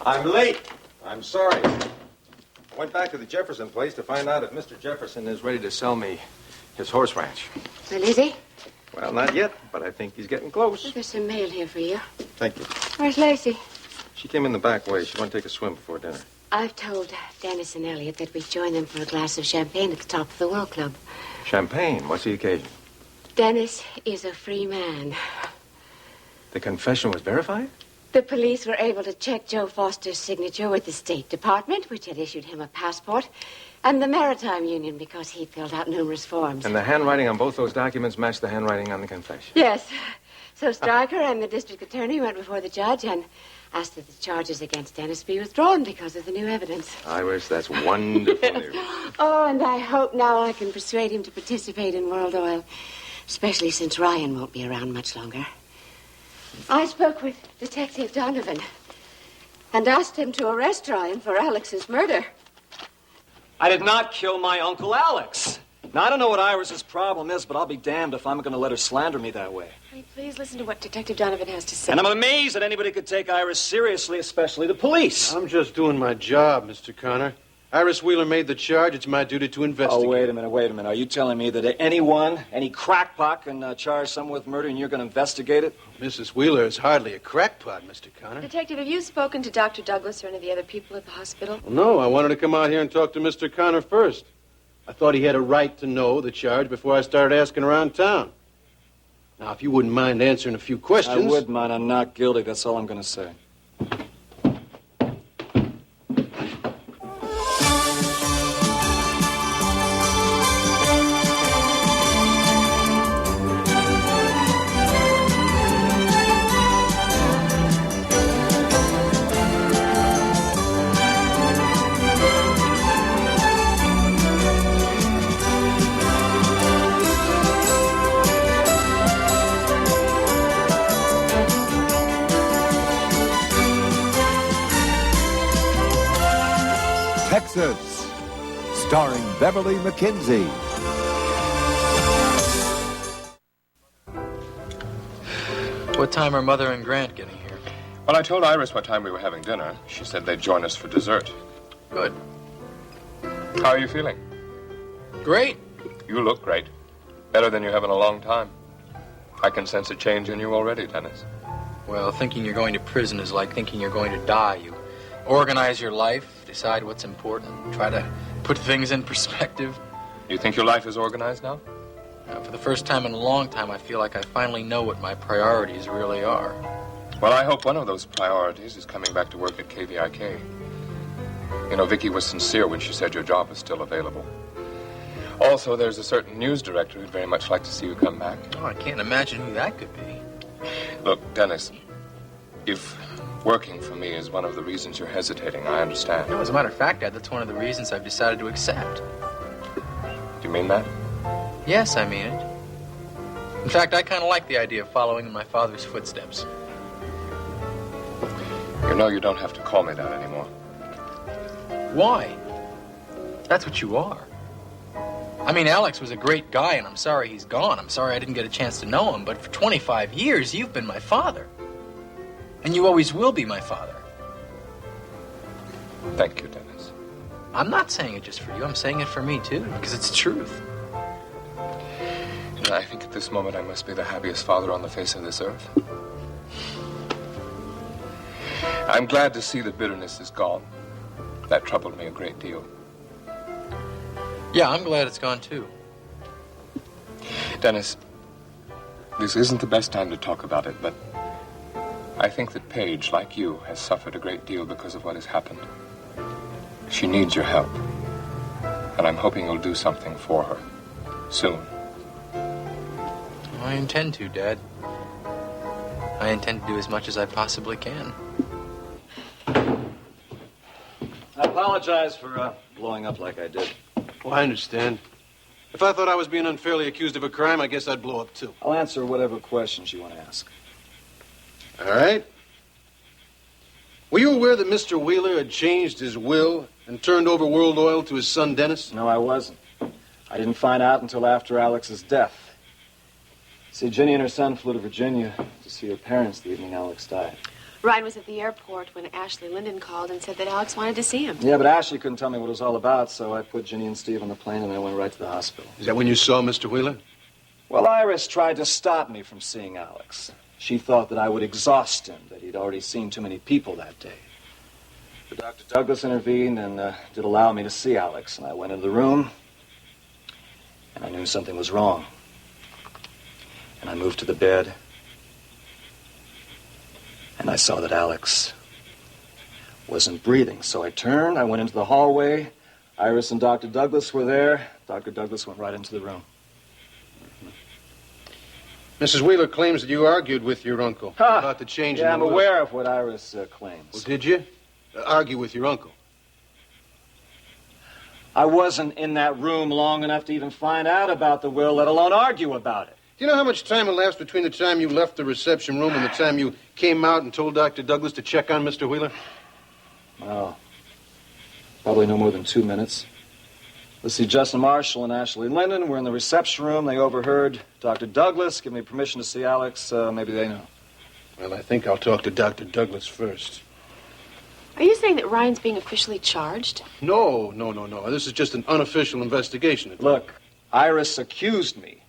I'm late. I'm sorry. I went back to the Jefferson place to find out if Mr. Jefferson is ready to sell me his horse ranch. Well, is he? Well, not yet, but I think he's getting close. There's some mail here for you. Thank you. Where's Lacey? She came in the back way. She wanted to take a swim before dinner. I've told Dennis and Elliot that we join them for a glass of champagne at the top of the World Club. Champagne? What's the occasion? Dennis is a free man. The confession was verified? The police were able to check Joe Foster's signature with the State Department, which had issued him a passport, and the Maritime Union because he filled out numerous forms. And the handwriting on both those documents matched the handwriting on the confession. Yes. So Stryker and the district attorney went before the judge and asked that the charges against Dennis be withdrawn because of the new evidence. Iris, that's wonderful news. Oh, and I hope now I can persuade him to participate in World Oil, especially since Ryan won't be around much longer. I spoke with Detective Donovan and asked him to arrest Ryan for Alex's murder. I did not kill my Uncle Alex. Now, I don't know what Iris's problem is, but I'll be damned if I'm going to let her slander me that way. Honey, please listen to what Detective Donovan has to say. And I'm amazed that anybody could take Iris seriously, especially the police. I'm just doing my job, Mr. Connor. Iris Wheeler made the charge. It's my duty to investigate. Oh, wait a minute. Are you telling me that anyone, any crackpot, can charge someone with murder and you're going to investigate it? Mrs. Wheeler is hardly a crackpot, Mr. Connor. Detective, have you spoken to Dr. Douglas or any of the other people at the hospital? Well, no, I wanted to come out here and talk to Mr. Connor first. I thought he had a right to know the charge before I started asking around town. Now, if you wouldn't mind answering a few questions... I would mind. I'm not guilty. That's all I'm going to say. Texas, starring Beverly McKinsey. What time are Mother and Grant getting here? Well, I told Iris what time we were having dinner. She said they'd join us for dessert. Good. How are you feeling? Great. You look great. Better than you have in a long time. I can sense a change in you already, Dennis. Well, thinking you're going to prison is like thinking you're going to die. You organize your life, decide what's important, try to put things in perspective. You think your life is organized now? For the first time in a long time, I feel like I finally know what my priorities really are. Well, I hope one of those priorities is coming back to work at KVIK. You know, Vicky was sincere when she said your job was still available. Also, there's a certain news director who'd very much like to see you come back. Oh, I can't imagine who that could be. Look, Dennis, if working for me is one of the reasons you're hesitating, I understand. No, as a matter of fact, Dad, that's one of the reasons I've decided to accept. Do you mean that? Yes, I mean it. In fact, I kind of like the idea of following in my father's footsteps. You know you don't have to call me that anymore. Why? That's what you are. I mean, Alex was a great guy, and I'm sorry he's gone. I'm sorry I didn't get a chance to know him, but for 25 years, you've been my father. And you always will be my father. Thank you, Dennis. I'm not saying it just for you. I'm saying it for me, too, because it's the truth. You know, I think at this moment I must be the happiest father on the face of this earth. I'm glad to see the bitterness is gone. That troubled me a great deal. Yeah, I'm glad it's gone, too. Dennis, this isn't the best time to talk about it, but I think that Paige, like you, has suffered a great deal because of what has happened. She needs your help, and I'm hoping you'll do something for her soon. I intend to, Dad. I intend to do as much as I possibly can. I apologize for blowing up like I did. Well, I understand. If I thought I was being unfairly accused of a crime, I guess I'd blow up, too. I'll answer whatever questions you want to ask. All right. Were you aware that Mr. Wheeler had changed his will and turned over World Oil to his son, Dennis? No, I wasn't. I didn't find out until after Alex's death. See, Ginny and her son flew to Virginia to see her parents the evening Alex died. Ryan was at the airport when Ashley Linden called and said that Alex wanted to see him. Yeah, but Ashley couldn't tell me what it was all about, so I put Ginny and Steve on the plane and I went right to the hospital. Is that when you saw Mr. Wheeler? Well, Iris tried to stop me from seeing Alex. She thought that I would exhaust him, that he'd already seen too many people that day. But Dr. Douglas intervened and did allow me to see Alex, and I went into the room, and I knew something was wrong. And I moved to the bed, and I saw that Alex wasn't breathing. So I turned, I went into the hallway. Iris and Dr. Douglas were there. Dr. Douglas went right into the room. Mrs. Wheeler claims that you argued with your uncle about the change in the I'm will. aware of what Iris claims. Well, did you? Argue with your uncle? I wasn't in that room long enough to even find out about the will, let alone argue about it. Do you know how much time elapsed between the time you left the reception room and the time you came out and told Dr. Douglas to check on Mr. Wheeler? Oh, probably no more than 2 minutes. Let's see, Justin Marshall and Ashley Linden were in the reception room. They overheard Dr. Douglas give me permission to see Alex. Maybe they know. Well, I think I'll talk to Dr. Douglas first. Are you saying that Ryan's being officially charged? No. This is just an unofficial investigation. Look, Iris accused me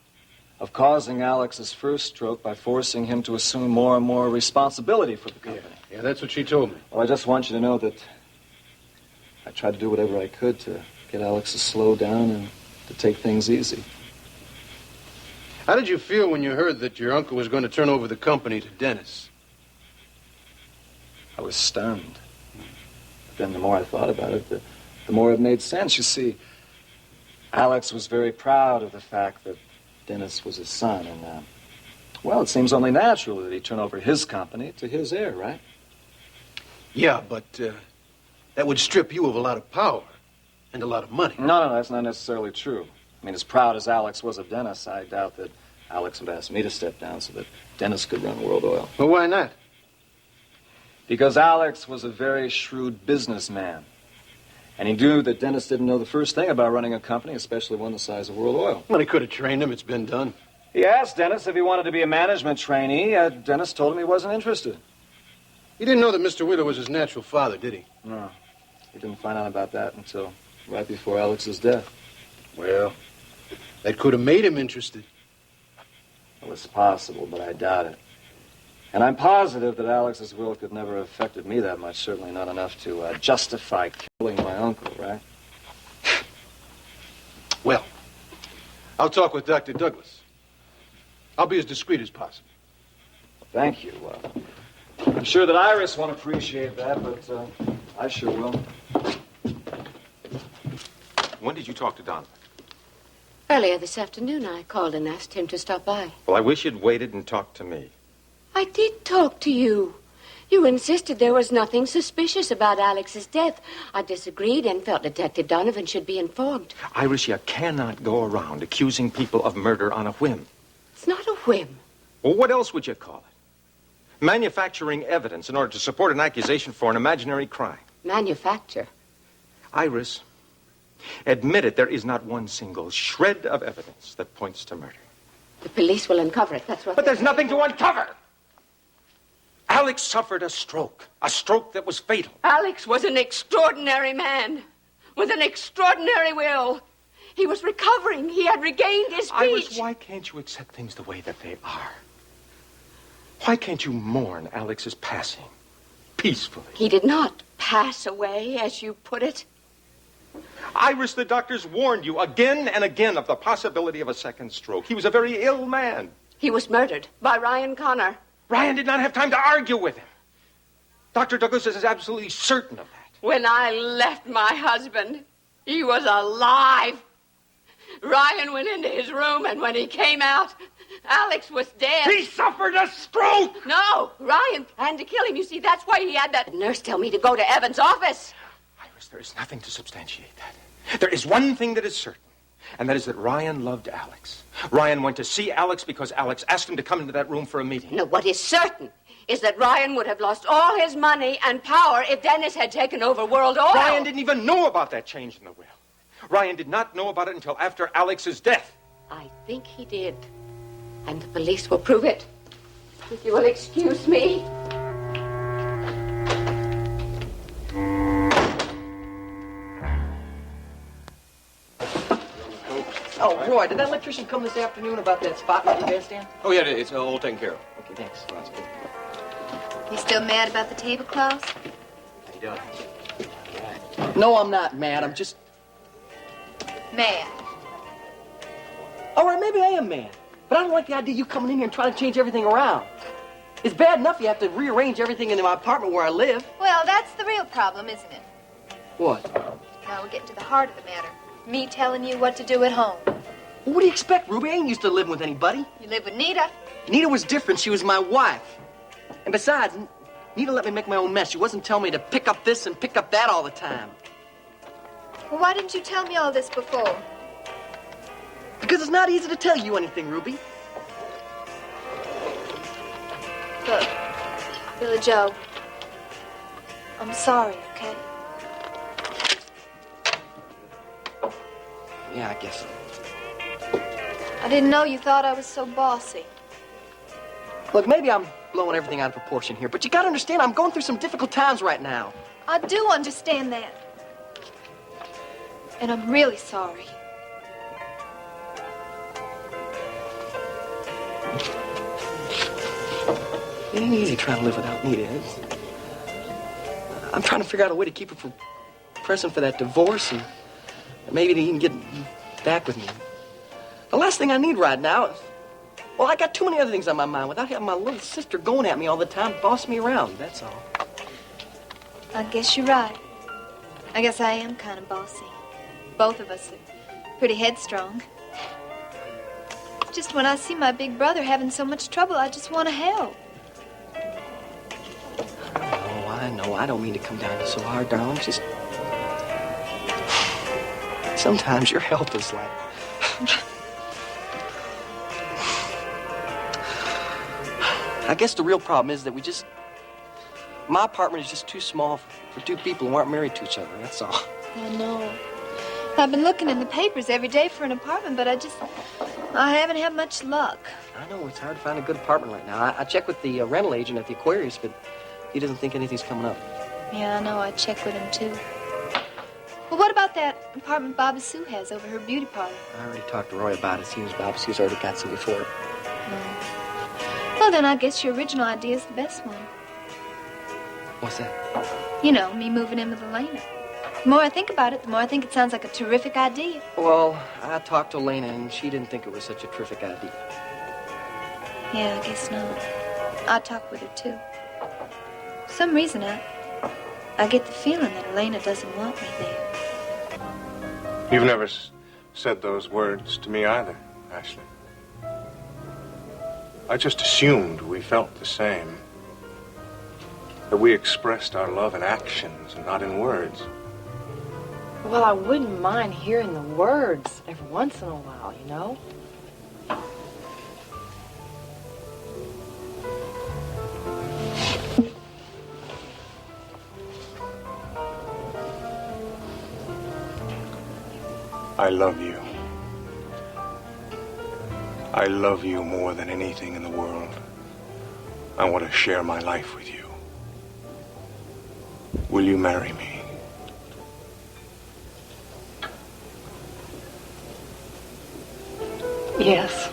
of causing Alex's first stroke by forcing him to assume more and more responsibility for the company. Yeah, that's what she told me. Well, I just want you to know that I tried to do whatever I could to get Alex to slow down and to take things easy. How did you feel when you heard that your uncle was going to turn over the company to Dennis? I was stunned. But then the more I thought about it, the more it made sense. You see, Alex was very proud of the fact that Dennis was his son, and, well, it seems only natural that he turn over his company to his heir, right? Yeah, but that would strip you of a lot of power and a lot of money. No, that's not necessarily true. I mean, as proud as Alex was of Dennis, I doubt that Alex would ask me to step down so that Dennis could run World Oil. Well, why not? Because Alex was a very shrewd businessman. And he knew that Dennis didn't know the first thing about running a company, especially one the size of World Oil. Well, he could have trained him. It's been done. He asked Dennis if he wanted to be a management trainee. Dennis told him he wasn't interested. He didn't know that Mr. Wheeler was his natural father, did he? No. He didn't find out about that until right before Alex's death. Well, that could have made him interested. Well, it's possible, but I doubt it. And I'm positive that Alex's will could never have affected me that much, certainly not enough to justify killing my uncle, right? Well, I'll talk with Dr. Douglas. I'll be as discreet as possible. Thank you. I'm sure that Iris won't appreciate that, but I sure will. When did you talk to Donovan? Earlier this afternoon, I called and asked him to stop by. Well, I wish you'd waited and talked to me. I did talk to you. You insisted there was nothing suspicious about Alex's death. I disagreed and felt Detective Donovan should be informed. Iris, you cannot go around accusing people of murder on a whim. It's not a whim. Well, what else would you call it? Manufacturing evidence in order to support an accusation for an imaginary crime. Manufacture. Iris, admit it, there is not one single shred of evidence that points to murder. The police will uncover it, that's what... But there's nothing to uncover! Alex suffered a stroke that was fatal. Alex was an extraordinary man with an extraordinary will. He was recovering. He had regained his speech. Iris, why can't you accept things the way that they are? Why can't you mourn Alex's passing peacefully? He did not pass away, as you put it. Iris, the doctors warned you again and again of the possibility of a second stroke. He was a very ill man. He was murdered by Ryan Connor. Ryan did not have time to argue with him. Dr. Douglas is absolutely certain of that. When I left my husband, he was alive. Ryan went into his room, and when he came out, Alex was dead. He suffered a stroke! No, Ryan planned to kill him. You see, that's why he had that nurse tell me to go to Evan's office. Iris, there is nothing to substantiate that. There is one thing that is certain, and that is that Ryan loved Alex. Ryan went to see Alex because Alex asked him to come into that room for a meeting. No, what is certain is that Ryan would have lost all his money and power if Dennis had taken over World Oil. Ryan didn't even know about that change in the will. Ryan did not know about it until after Alex's death. I think he did. And the police will prove it. If you will excuse me. Oh, Roy, did that electrician come this afternoon about that spot in the gas stand? Oh, yeah, it's all taken care of. Okay, thanks. That's good. You still mad about the tablecloths? How you doing? No, I'm not mad. I'm just... Mad. All right, maybe I am mad. But I don't like the idea of you coming in here and trying to change everything around. It's bad enough you have to rearrange everything in my apartment where I live. Well, that's the real problem, isn't it? What? Now we're getting to the heart of the matter. Me telling you what to do at home. Well, what do you expect, Ruby? I ain't used to living with anybody. You live with Nita. Nita was different. She was my wife. And besides, Nita let me make my own mess. She wasn't telling me to pick up this and pick up that all the time. Well, why didn't you tell me all this before? Because it's not easy to tell you anything, Ruby. Look, Billy Joe, I'm sorry, okay? Yeah, I guess so. I didn't know you thought I was so bossy. Look, maybe I'm blowing everything out of proportion here, but you gotta understand I'm going through some difficult times right now. I do understand that. And I'm really sorry. It ain't easy trying to live without me, Ed. I'm trying to figure out a way to keep her from pressing for that divorce and maybe to even get back with me. The last thing I need right now is, well, I got too many other things on my mind without having my little sister going at me all the time, bossing me around, that's all. I guess you're right. I guess I am kind of bossy. Both of us are pretty headstrong. Just when I see my big brother having so much trouble, I just want to help. Oh, I know. I don't mean to come down to you so hard, darling. Just sometimes your help is like... I guess the real problem is that my apartment is just too small for two people who aren't married to each other, that's all. I know. I've been looking in the papers every day for an apartment, but I haven't had much luck. I know, it's hard to find a good apartment right now. I checked with the rental agent at the Aquarius, but he doesn't think anything's coming up. Yeah, I know. I checked with him, too. Well, what about that apartment Bobby Sue has over her beauty parlor? I already talked to Roy about it. Seems Bob Sue's already got some before it. Well, then I guess your original idea is the best one. What's that? You know, me moving in with Elena. The more I think about it, the more I think it sounds like a terrific idea. Well, I talked to Elena, and she didn't think it was such a terrific idea. Yeah, I guess not. I talked with her, too. For some reason, I get the feeling that Elena doesn't want me there. You've never said those words to me either, Ashley. I just assumed we felt the same. That we expressed our love in actions and not in words. Well, I wouldn't mind hearing the words every once in a while, you know? I love you. I love you more than anything in the world. I want to share my life with you. Will you marry me? Yes.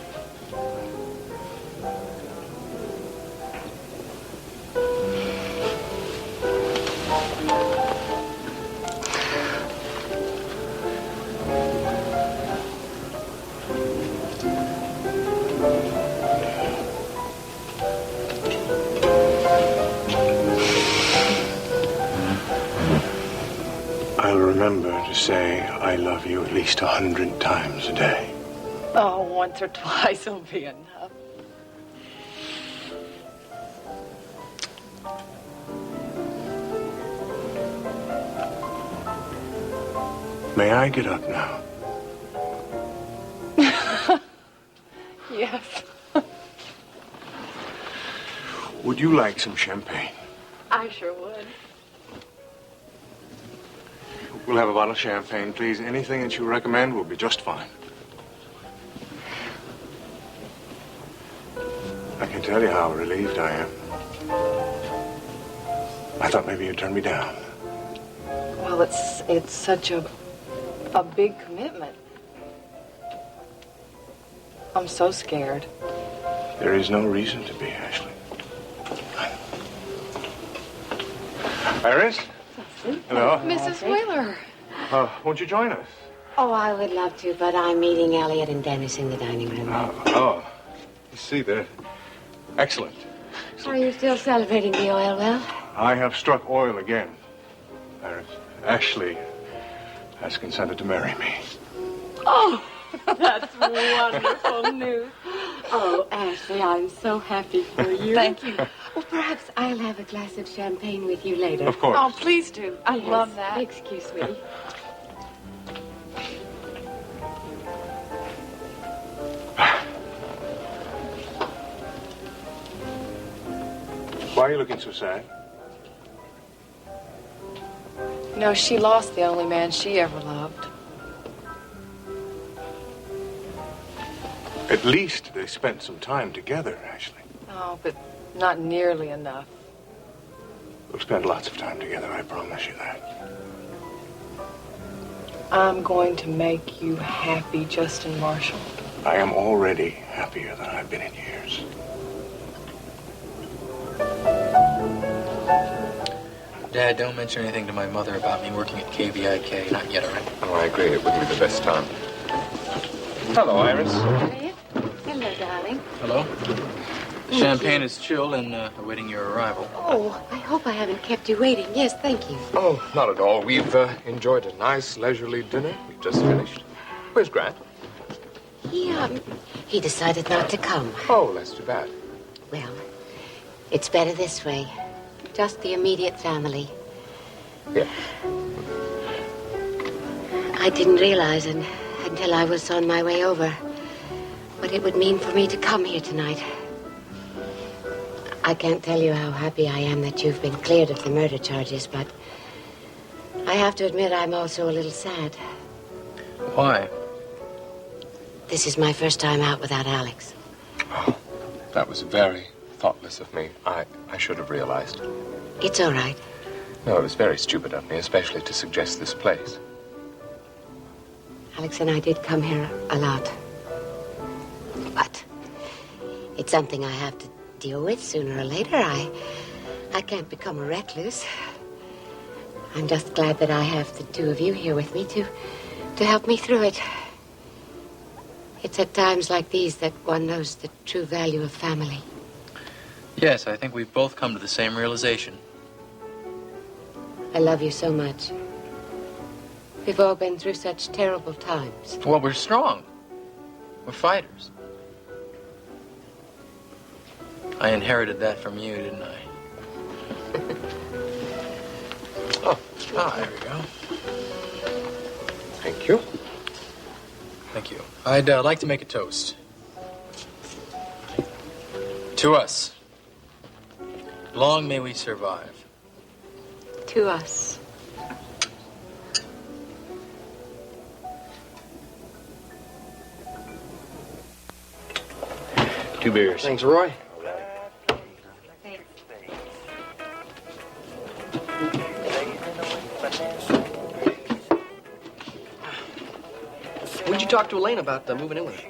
I'll remember to say I love you at least 100 times a day. Oh, once or twice will be enough. May I get up now? Yes. Would you like some champagne? I sure would. We'll have a bottle of champagne, please. Anything that you recommend will be just fine. I can tell you how relieved I am. I thought maybe you'd turn me down. Well, it's such a big commitment. I'm so scared. There is no reason to be, Ashley. Iris? Hello. Mrs. Wheeler. Won't you join us? Oh, I would love to, but I'm meeting Elliot and Dennis in the dining room. Oh. Let's see there. Excellent. Are you still celebrating the oil well? I have struck oil again. Iris, Ashley has consented to marry me. Oh, that's wonderful news. Oh, Ashley, I'm so happy for you. Thank you. Well, perhaps I'll have a glass of champagne with you later. Of course. Oh, please do. I love that. Excuse me. Why are you looking so sad? You know, she lost the only man she ever loved. At least they spent some time together, Ashley. Oh, but not nearly enough. We'll spend lots of time together, I promise you that. I'm going to make you happy, Justin Marshall. I am already happier than I've been in years. Dad, don't mention anything to my mother about me working at KVIK. Not yet, all right? Oh, I agree. It wouldn't be the best time. Hello, Iris. Hello, darling. Hello? The champagne is chilled and awaiting your arrival. Oh, I hope I haven't kept you waiting. Yes, thank you. Oh, not at all. We've enjoyed a nice, leisurely dinner. We've just finished. Where's Grant? He decided not to come. Oh, that's too bad. Well, it's better this way. Just the immediate family. Yeah. I didn't realize until I was on my way over what it would mean for me to come here tonight. I can't tell you how happy I am that you've been cleared of the murder charges, but I have to admit I'm also a little sad. Why? This is my first time out without Alex. Oh, that was very thoughtless of me. I should have realized. It's all right. No, it was very stupid of me, especially to suggest this place. Alex and I did come here a lot. But it's something I have to deal with sooner or later. I can't become a recluse. I'm just glad that I have the two of you here with me to help me through it. It's at times like these that one knows the true value of family. Yes, I think we've both come to the same realization. I love you so much. We've all been through such terrible times. Well, we're strong. We're fighters. I inherited that from you, didn't I? There we go. Thank you. Thank you. I'd like to make a toast. To us. Long may we survive. To us. 2 beers. Thanks, Roy. When'd you talk to Elaine about moving in with her?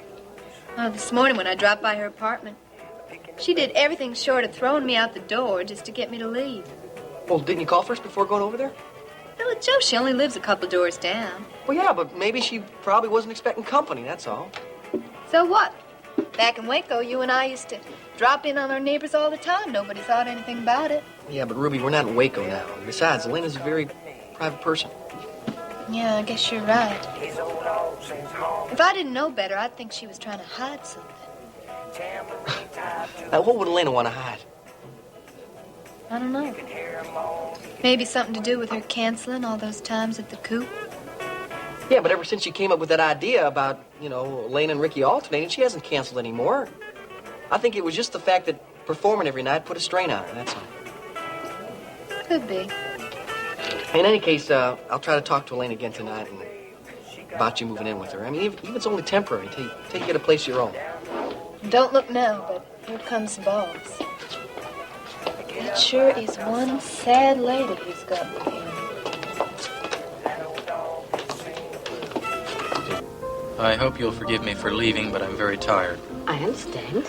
Oh, this morning when I dropped by her apartment. She did everything short of throwing me out the door just to get me to leave. Well, didn't you call first before going over there? Billy Joe, she only lives a couple doors down. Well, yeah, but maybe she probably wasn't expecting company, that's all. So what? Back in Waco, you and I used to drop in on our neighbors all the time. Nobody thought anything about it. Yeah, but Ruby, we're not in Waco now. Besides, Elaine is a very private person. Yeah, I guess you're right. If I didn't know better, I'd think she was trying to hide something. Now, what would Elena want to hide? I don't know. Maybe something to do with her canceling all those times at the coop. Yeah, but ever since she came up with that idea about, Elaine and Ricky alternating, she hasn't canceled anymore. I think it was just the fact that performing every night put a strain on her, that's all. Could be. In any case, I'll try to talk to Elaine again tonight and about you moving in with her. I mean, even if it's only temporary, till you get a place of your own. Don't look now, but here comes the boss. That sure is one sad lady he's got with him. I hope you'll forgive me for leaving, but I'm very tired. I understand.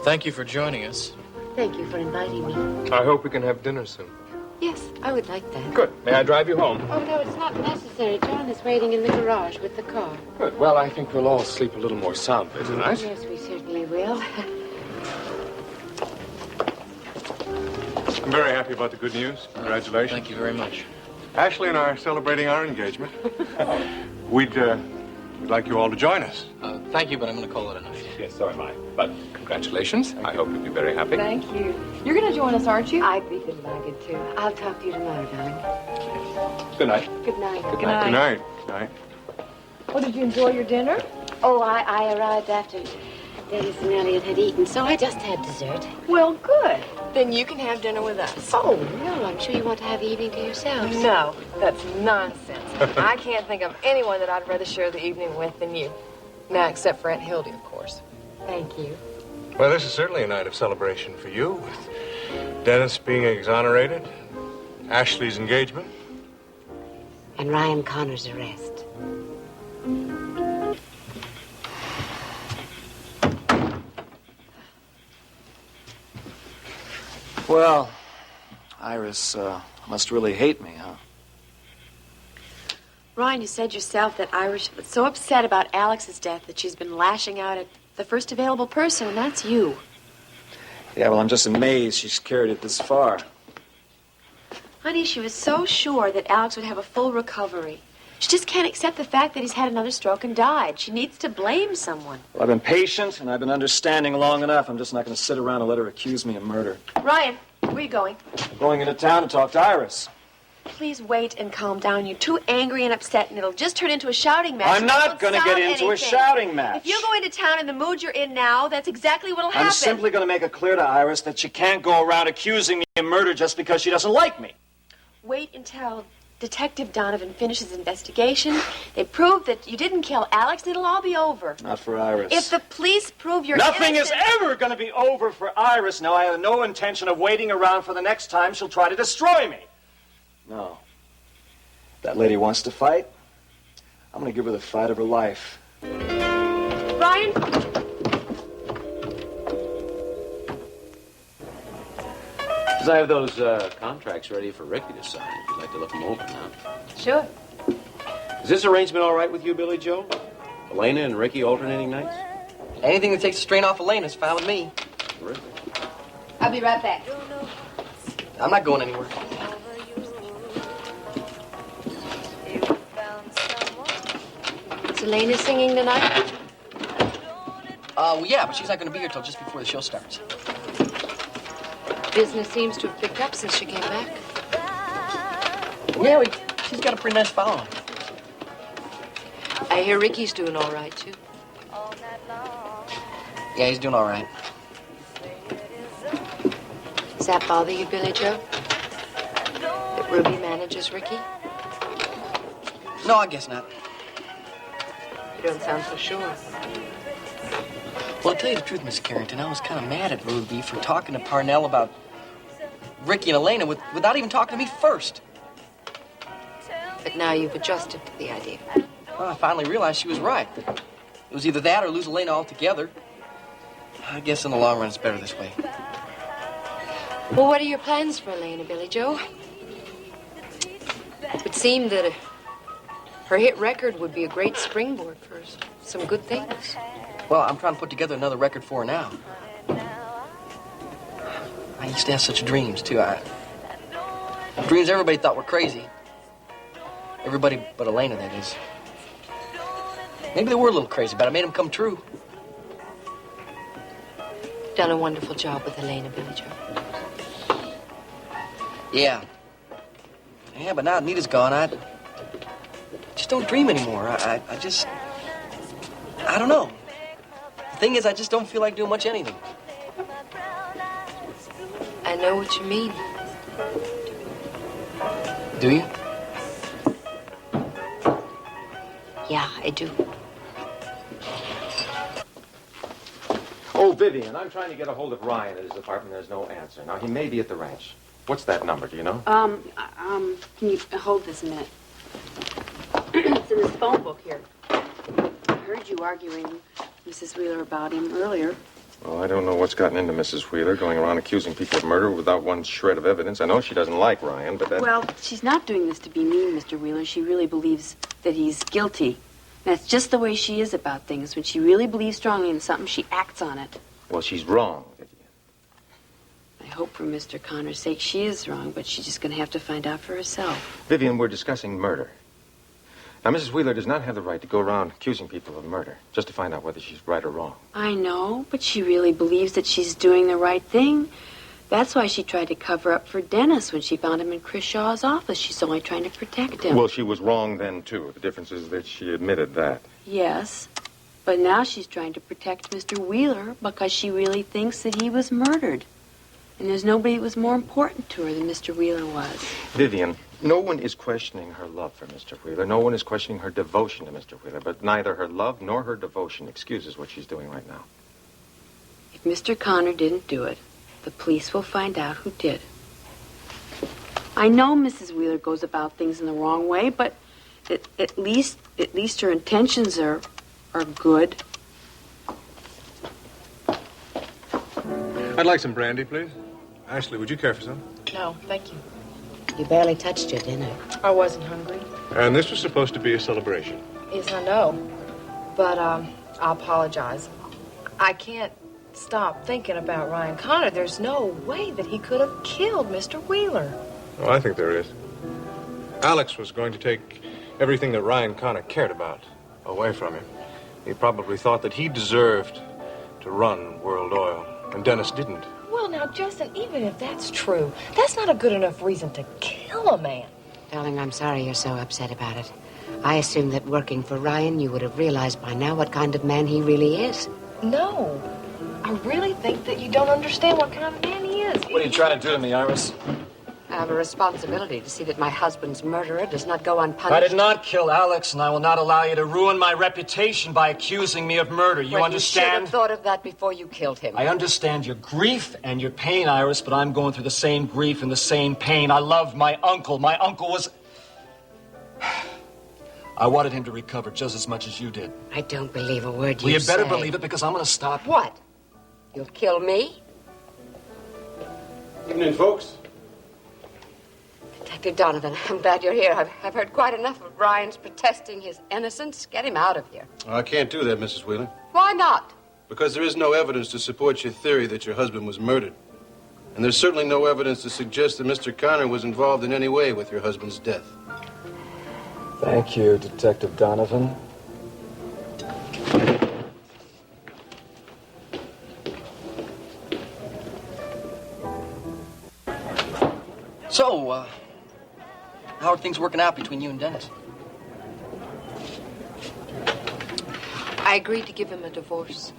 Thank you for joining us. Thank you for inviting me. I hope we can have dinner soon. Yes, I would like that. Good. May I drive you home? Oh, no, it's not necessary. John is waiting in the garage with the car. Good. Well, I think we'll all sleep a little more soundly tonight. Yes, we certainly will. I'm very happy about the good news. Congratulations. Thank you very much. Ashley and I are celebrating our engagement. We'd like you all to join us. Thank you, but I'm going to call it a night. Yes, so am I. But congratulations. I hope you'll be very happy. Thank you. You're going to join us, aren't you? I'd be delighted to. I'll talk to you tomorrow, darling. Good night. Good night. Good night. Good night. Night. Oh, did you enjoy your dinner? Oh, I arrived after Dennis and Elliot had eaten, so I just had dessert. Well, good. Then you can have dinner with us. Oh, no, I'm sure you want to have the evening to yourselves. No, that's nonsense. I can't think of anyone that I'd rather share the evening with than you. Now, except for Aunt Hildy, of course. Thank you. Well, this is certainly a night of celebration for you, with Dennis being exonerated, Ashley's engagement. And Ryan Connor's arrest. Well, Iris must really hate me, huh? Ryan, you said yourself that Iris was so upset about Alex's death that she's been lashing out at the first available person, and that's you. Yeah, well, I'm just amazed she's carried it this far. Honey, she was so sure that Alex would have a full recovery. She just can't accept the fact that he's had another stroke and died. She needs to blame someone. Well, I've been patient, and I've been understanding long enough. I'm just not going to sit around and let her accuse me of murder. Ryan, where are you going? I'm going into town to talk to Iris. Please wait and calm down. You're too angry and upset, and it'll just turn into a shouting match. I'm not going to get into a shouting match. If you go into town in the mood you're in now, that's exactly what'll happen. I'm simply going to make it clear to Iris that she can't go around accusing me of murder just because she doesn't like me. Wait until Detective Donovan finishes his investigation. They prove that you didn't kill Alex, and it'll all be over. Not for Iris. If the police prove you're Nothing innocent... is ever going to be over for Iris. Now, I have no intention of waiting around for the next time she'll try to destroy me. No. If that lady wants to fight, I'm going to give her the fight of her life. Ryan? I have those contracts ready for Ricky to sign, if you'd like to look them over now. Sure. Is this arrangement all right with you, Billy Joe? Elena and Ricky alternating nights? Anything that takes the strain off Elena is fine with me. Terrific. I'll be right back. I'm not going anywhere. Is Elena singing tonight? Well, yeah, but she's not going to be here till just before the show starts. Business seems to have picked up since she came back. Yeah, she's got a pretty nice following. I hear Ricky's doing all right, too. Yeah, he's doing all right. Does that bother you, Billy Joe? That Ruby manages Ricky? No, I guess not. You don't sound so sure. Well, to tell you the truth, Miss Carrington, I was kind of mad at Ruby for talking to Parnell about Ricky and Elena without even talking to me first. But now you've adjusted to the idea. Well, I finally realized she was right. It was either that or lose Elena altogether. I guess in the long run, it's better this way. Well, what are your plans for Elena, Billy Joe? It would seem that her hit record would be a great springboard for some good things. Well, I'm trying to put together another record for her now. I used to have such dreams, too. Dreams everybody thought were crazy. Everybody but Elena, that is. Maybe they were a little crazy, but I made them come true. Done a wonderful job with Elena, Billy Joe. Yeah. Yeah, but now Anita's gone, I just don't dream anymore. I don't know. The thing is, I just don't feel like doing much anything. I know what you mean. Do you? Yeah, I do. Oh, Vivian, I'm trying to get a hold of Ryan at his apartment. There's no answer. Now, he may be at the ranch. What's that number, do you know? Can you hold this a minute? It's in this phone book here. I heard you arguing with Mrs. Wheeler about him earlier. Well, I don't know what's gotten into Mrs. Wheeler, going around accusing people of murder without one shred of evidence. I know she doesn't like Ryan, but that... Well, she's not doing this to be mean, Mr. Wheeler. She really believes that he's guilty. That's just the way she is about things. When she really believes strongly in something, she acts on it. Well, she's wrong, Vivian. I hope for Mr. Connor's sake she is wrong, but she's just going to have to find out for herself. Vivian, we're discussing murder. Now, Mrs. Wheeler does not have the right to go around accusing people of murder just to find out whether she's right or wrong. I know, but she really believes that she's doing the right thing. That's why she tried to cover up for Dennis when she found him in Chris Shaw's office. She's only trying to protect him. Well, she was wrong then, too. The difference is that she admitted that. Yes, but now she's trying to protect Mr. Wheeler because she really thinks that he was murdered. And there's nobody that was more important to her than Mr. Wheeler was. Vivian, no one is questioning her love for Mr. Wheeler. No one is questioning her devotion to Mr. Wheeler. But neither her love nor her devotion excuses what she's doing right now. Mr. Connor didn't do it. The police will find out who did. I know Mrs. Wheeler goes about things in the wrong way, but at least her intentions are good. I'd like some brandy, please. Ashley, would you care for some? No, thank you. You barely touched your dinner. I wasn't hungry. And this was supposed to be a celebration. Yes, I know. But, I apologize. I can't stop thinking about Ryan Connor. There's no way that he could have killed Mr. Wheeler. Oh, I think there is. Alex was going to take everything that Ryan Connor cared about away from him. He probably thought that he deserved to run World Oil, and Dennis didn't. Well, now, Justin, even if that's true, that's not a good enough reason to kill a man. Darling, I'm sorry you're so upset about it. I assumed that working for Ryan, you would have realized by now what kind of man he really is. No. I really think that you don't understand what kind of man he is. What are you trying to do to me, Iris? I have a responsibility to see that my husband's murderer does not go unpunished. I did not kill Alex, and I will not allow you to ruin my reputation by accusing me of murder. You You understand? should have thought of that before you killed him. I understand your grief and your pain, Iris, but I'm going through the same grief and the same pain. I loved my uncle. My uncle was... I wanted him to recover just as much as you did. I don't believe a word you Well, you say. better believe it, because I'm going to stop. What? You'll kill me? Evening, folks. Detective Donovan, I'm glad you're here. I've heard quite enough of Ryan's protesting his innocence. Get him out of here. I can't do that, Mrs. Wheeler. Why not? Because there is no evidence to support your theory that your husband was murdered. And there's certainly no evidence to suggest that Mr. Connor was involved in any way with your husband's death. Thank you, Detective Donovan. So, how are things working out between you and Dennis? I agreed to give him a divorce.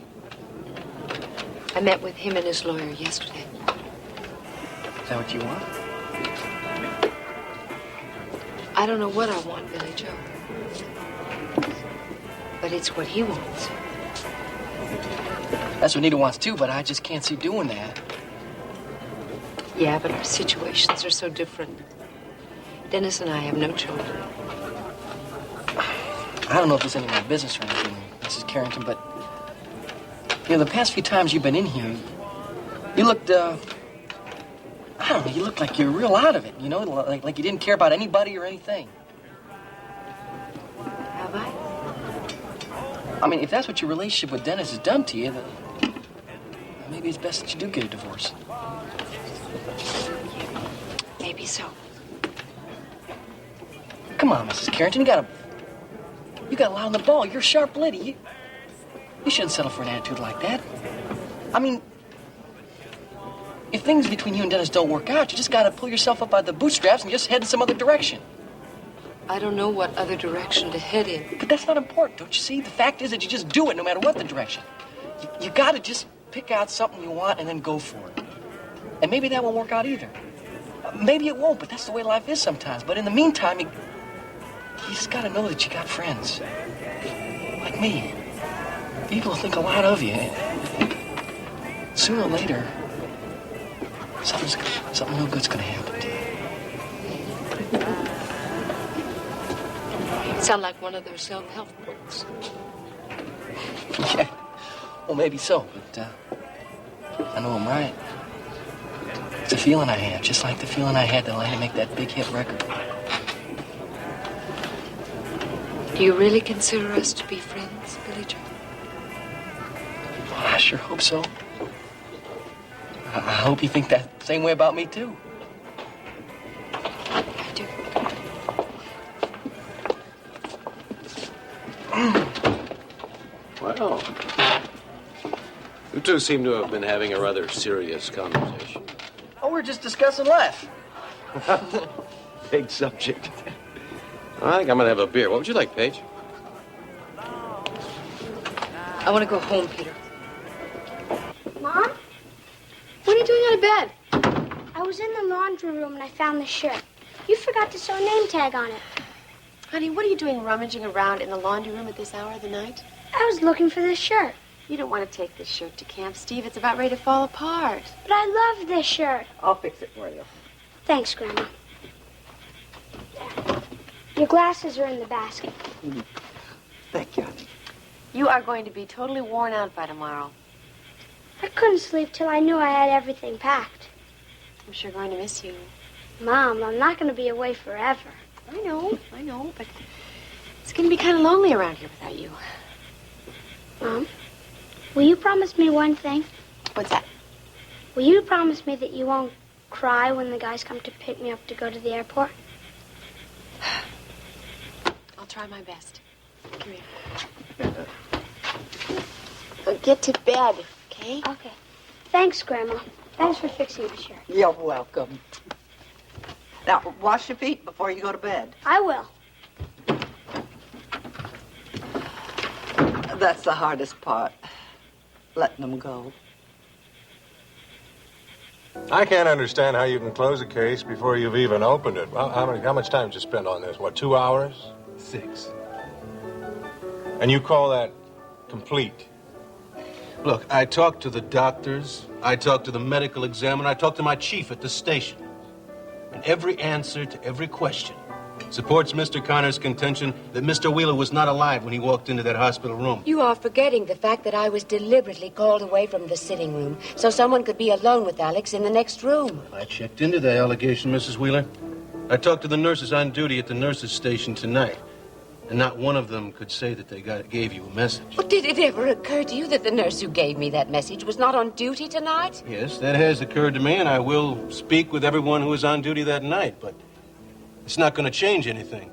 I met with him and his lawyer yesterday. Is that what you want? I don't know what I want, Billy Joe. But it's what he wants. That's what Nita wants too, but I just can't see doing that. Yeah, but our situations are so different. Dennis and I have no children. I don't know if it's any of my business or anything, Mrs. Carrington, but you know, the past few times you've been in here, you looked, I don't know, you looked like you're real out of it, you know, like you didn't care about anybody or anything. Have I? I mean, if that's what your relationship with Dennis has done to you, then maybe it's best that you do get a divorce. Maybe so. Come on, Mrs. Carrington, you got a lot on the ball. You're a sharp lady. You shouldn't settle for an attitude like that. I mean, if things between you and Dennis don't work out, you just gotta pull yourself up by the bootstraps and just head in some other direction. I don't know what other direction to head in. But that's not important, don't you see? The fact is that you just do it no matter what the direction. You gotta just pick out something you want and then go for it. And maybe that won't work out either. Maybe it won't, but that's the way life is sometimes. But in the meantime, you just gotta know that you got friends. Like me. People think a lot of you. Sooner or later, something no good's gonna happen to you. Sound like one of those self-help books. Yeah. Well, maybe so, but I know I'm right. It's a feeling I have, just like the feeling I had that I had to make that big hit record. Do you really consider us to be friends, Billy Joe? I sure hope so. I hope you think that same way about me, too. I do. Well, you two seem to have been having a rather serious conversation. Oh, we're just discussing life. Big subject. I think I'm going to have a beer. What would you like, Paige? I want to go home, Peter. Mom? What are you doing out of bed? I was in the laundry room and I found the shirt. You forgot to sew a name tag on it. Honey, what are you doing rummaging around in the laundry room at this hour of the night? I was looking for this shirt. You don't want to take this shirt to camp, Steve. It's about ready to fall apart. But I love this shirt. I'll fix it for you. Thanks, Grandma. There. Your glasses are in the basket. Thank you, honey. You are going to be totally worn out by tomorrow. I couldn't sleep till I knew I had everything packed. I'm sure going to miss you. Mom, I'm not going to be away forever. I know, but it's going to be kind of lonely around here without you. Mom, will you promise me one thing? What's that? Will you promise me that you won't cry when the guys come to pick me up to go to the airport? I'll try my best. Come here. Get to bed, okay? Okay. Thanks, Grandma. Thanks for fixing my shirt. You're welcome. Now, wash your feet before you go to bed. I will. That's the hardest part, letting them go. I can't understand how you can close a case before you've even opened it. Well, how much time did you spend on this? What, 2 hours? 6. And you call that complete? Look, I talked to the doctors, I talked to the medical examiner, I talked to my chief at the station. And every answer to every question supports Mr. Connor's contention that Mr. Wheeler was not alive when he walked into that hospital room. You are forgetting the fact that I was deliberately called away from the sitting room so someone could be alone with Alex in the next room. I checked into that allegation, Mrs. Wheeler. I talked to the nurses on duty at the nurses' station tonight, and not one of them could say that they gave you a message. Well, did it ever occur to you that the nurse who gave me that message was not on duty tonight? Yes, that has occurred to me, and I will speak with everyone who was on duty that night, but it's not going to change anything.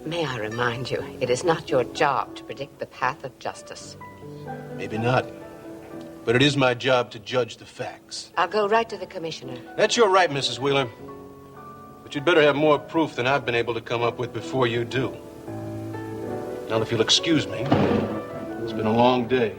May I remind you, it is not your job to predict the path of justice. Maybe not, but it is my job to judge the facts. I'll go right to the commissioner. That's your right, Mrs. Wheeler. But you'd better have more proof than I've been able to come up with before you do. Now, if you'll excuse me, it's been a long day.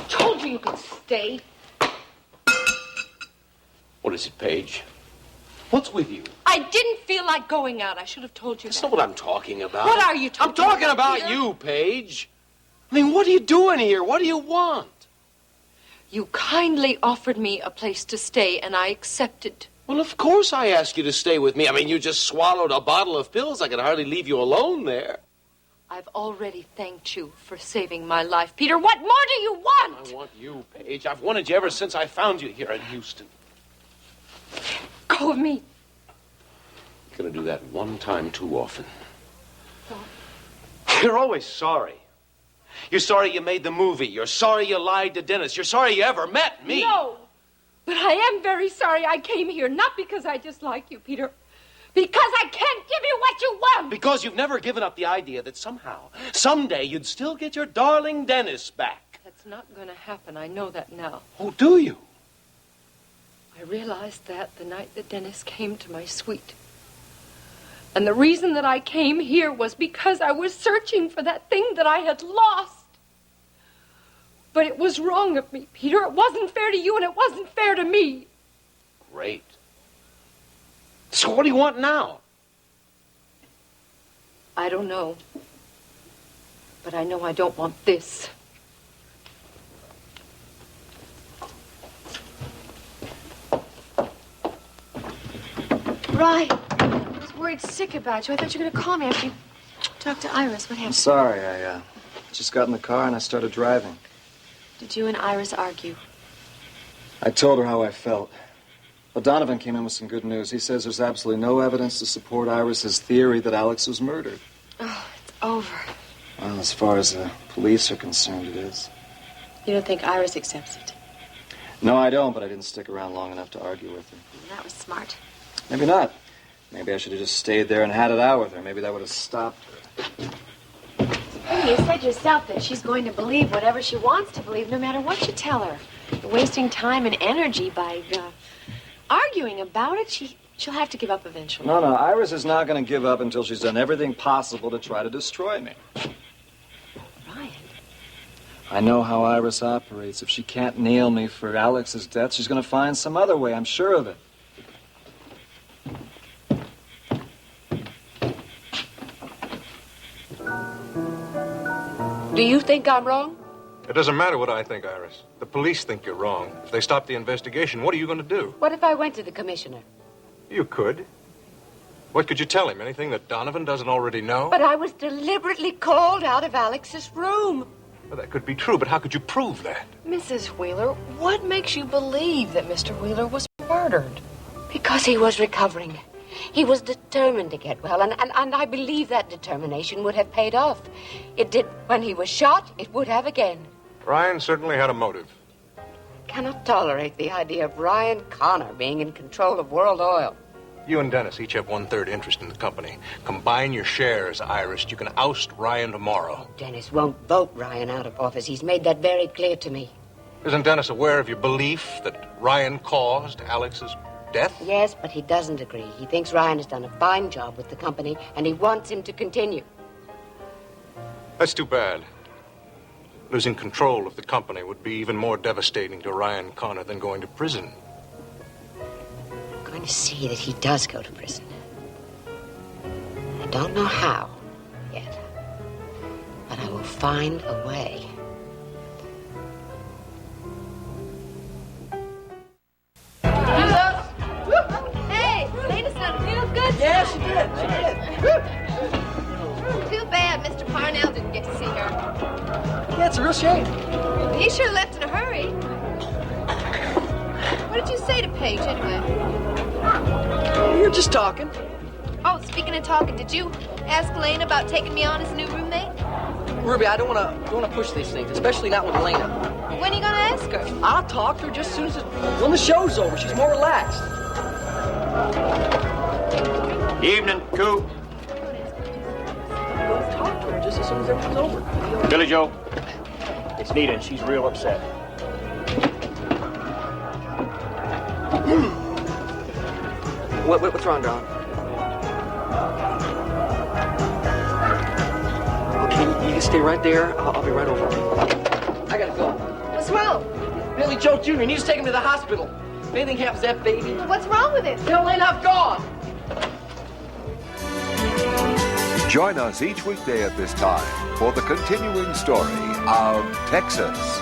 Told you you could stay. What is it, Paige? What's with you? I didn't feel like going out. I should have told you That's that. not what I'm talking about. What are you talking I'm talking about Peter? you, Paige. I mean, what are you doing here? What do you want? You kindly offered me a place to stay, and I accepted. Well, of course I asked you to stay with me. I mean, you just swallowed a bottle of pills. I could hardly leave you alone there. I've already thanked you for saving my life. Peter, what more do you want? I want you, Paige. I've wanted you ever since I found you here in Houston. Go with me. You're going to do that one time too often. You're always sorry. You're sorry you made the movie. You're sorry you lied to Dennis. You're sorry you ever met me. No, but I am very sorry I came here, not because I dislike you, Peter, because I can't give you what you want. Because you've never given up the idea that somehow, someday, you'd still get your darling Dennis back. That's not going to happen. I know that now. Oh, do you? I realized that the night that Dennis came to my suite. And the reason that I came here was because I was searching for that thing that I had lost. But it was wrong of me, Peter. It wasn't fair to you, and it wasn't fair to me. Great. So what do you want now? I don't know. But I know I don't want this. Ryan, I was worried sick about you. I thought you were going to call me after you talked to Iris. What I'm happened? sorry. I just got in the car and I started driving. Did you and Iris argue? I told her how I felt. Well, Donovan came in with some good news. He says there's absolutely no evidence to support Iris's theory that Alex was murdered. Oh, it's over. Well, as far as the police are concerned, it is. You don't think Iris accepts it? No, I don't, but I didn't stick around long enough to argue with her. That was smart. Maybe not. Maybe I should have just stayed there and had it out with her. Maybe that would have stopped her. Hey, you said yourself that she's going to believe whatever she wants to believe, no matter what you tell her. You're wasting time and energy by arguing about it. She'll have to give up eventually. No, Iris is not going to give up until she's done everything possible to try to destroy me. Ryan, I know how Iris operates. If she can't nail me for Alex's death, she's going to find some other way. I'm sure of it. Do you think I'm wrong? It doesn't matter what I think, Iris. The police think you're wrong. If they stop the investigation, what are you going to do? What if I went to the commissioner? You could. What could you tell him? Anything that Donovan doesn't already know? But I was deliberately called out of Alex's room. Well, that could be true, but how could you prove that? Mrs. Wheeler, what makes you believe that Mr. Wheeler was murdered? Because he was recovering. He was determined to get well, and I believe that determination would have paid off. It did when he was shot. It would have again. Ryan certainly had a motive. Cannot tolerate the idea of Ryan Connor being in control of World Oil. You and Dennis each have 1/3 interest in the company. Combine your shares, Iris. You can oust Ryan tomorrow. Dennis won't vote Ryan out of office. He's made that very clear to me. Isn't Dennis aware of your belief that Ryan caused Alex's death? Yes, but he doesn't agree. He thinks Ryan has done a fine job with the company, and he wants him to continue. That's too bad. Losing control of the company would be even more devastating to Ryan Connor than going to prison. I'm going to see that he does go to prison. I don't know how yet, but I will find a way. Hey, Lena started to feel good. Yeah, she did. Too bad Mr. Parnell didn't get to see her. Yeah, it's a real shame. He sure left in a hurry. What did you say to Paige, anyway? We were just talking. Oh, speaking of talking, did you ask Lena about taking me on as a new roommate? Ruby, I don't want to push these things, especially not with Lena. When are you gonna ask her? I'll talk to her just as soon as when the show's over. She's more relaxed. Evening, Coop. I'll talk to her just as soon as everything's over. Billy Joe. It's Nita, and she's real upset. What's wrong, Don? Okay, you can stay right there. I'll be right over. I gotta go. What's wrong? Billy Joe Jr. needs to take him to the hospital. If anything happens to that baby. What's wrong with it? Tell Lena I've gone. Join us each weekday at this time for the continuing story of Texas.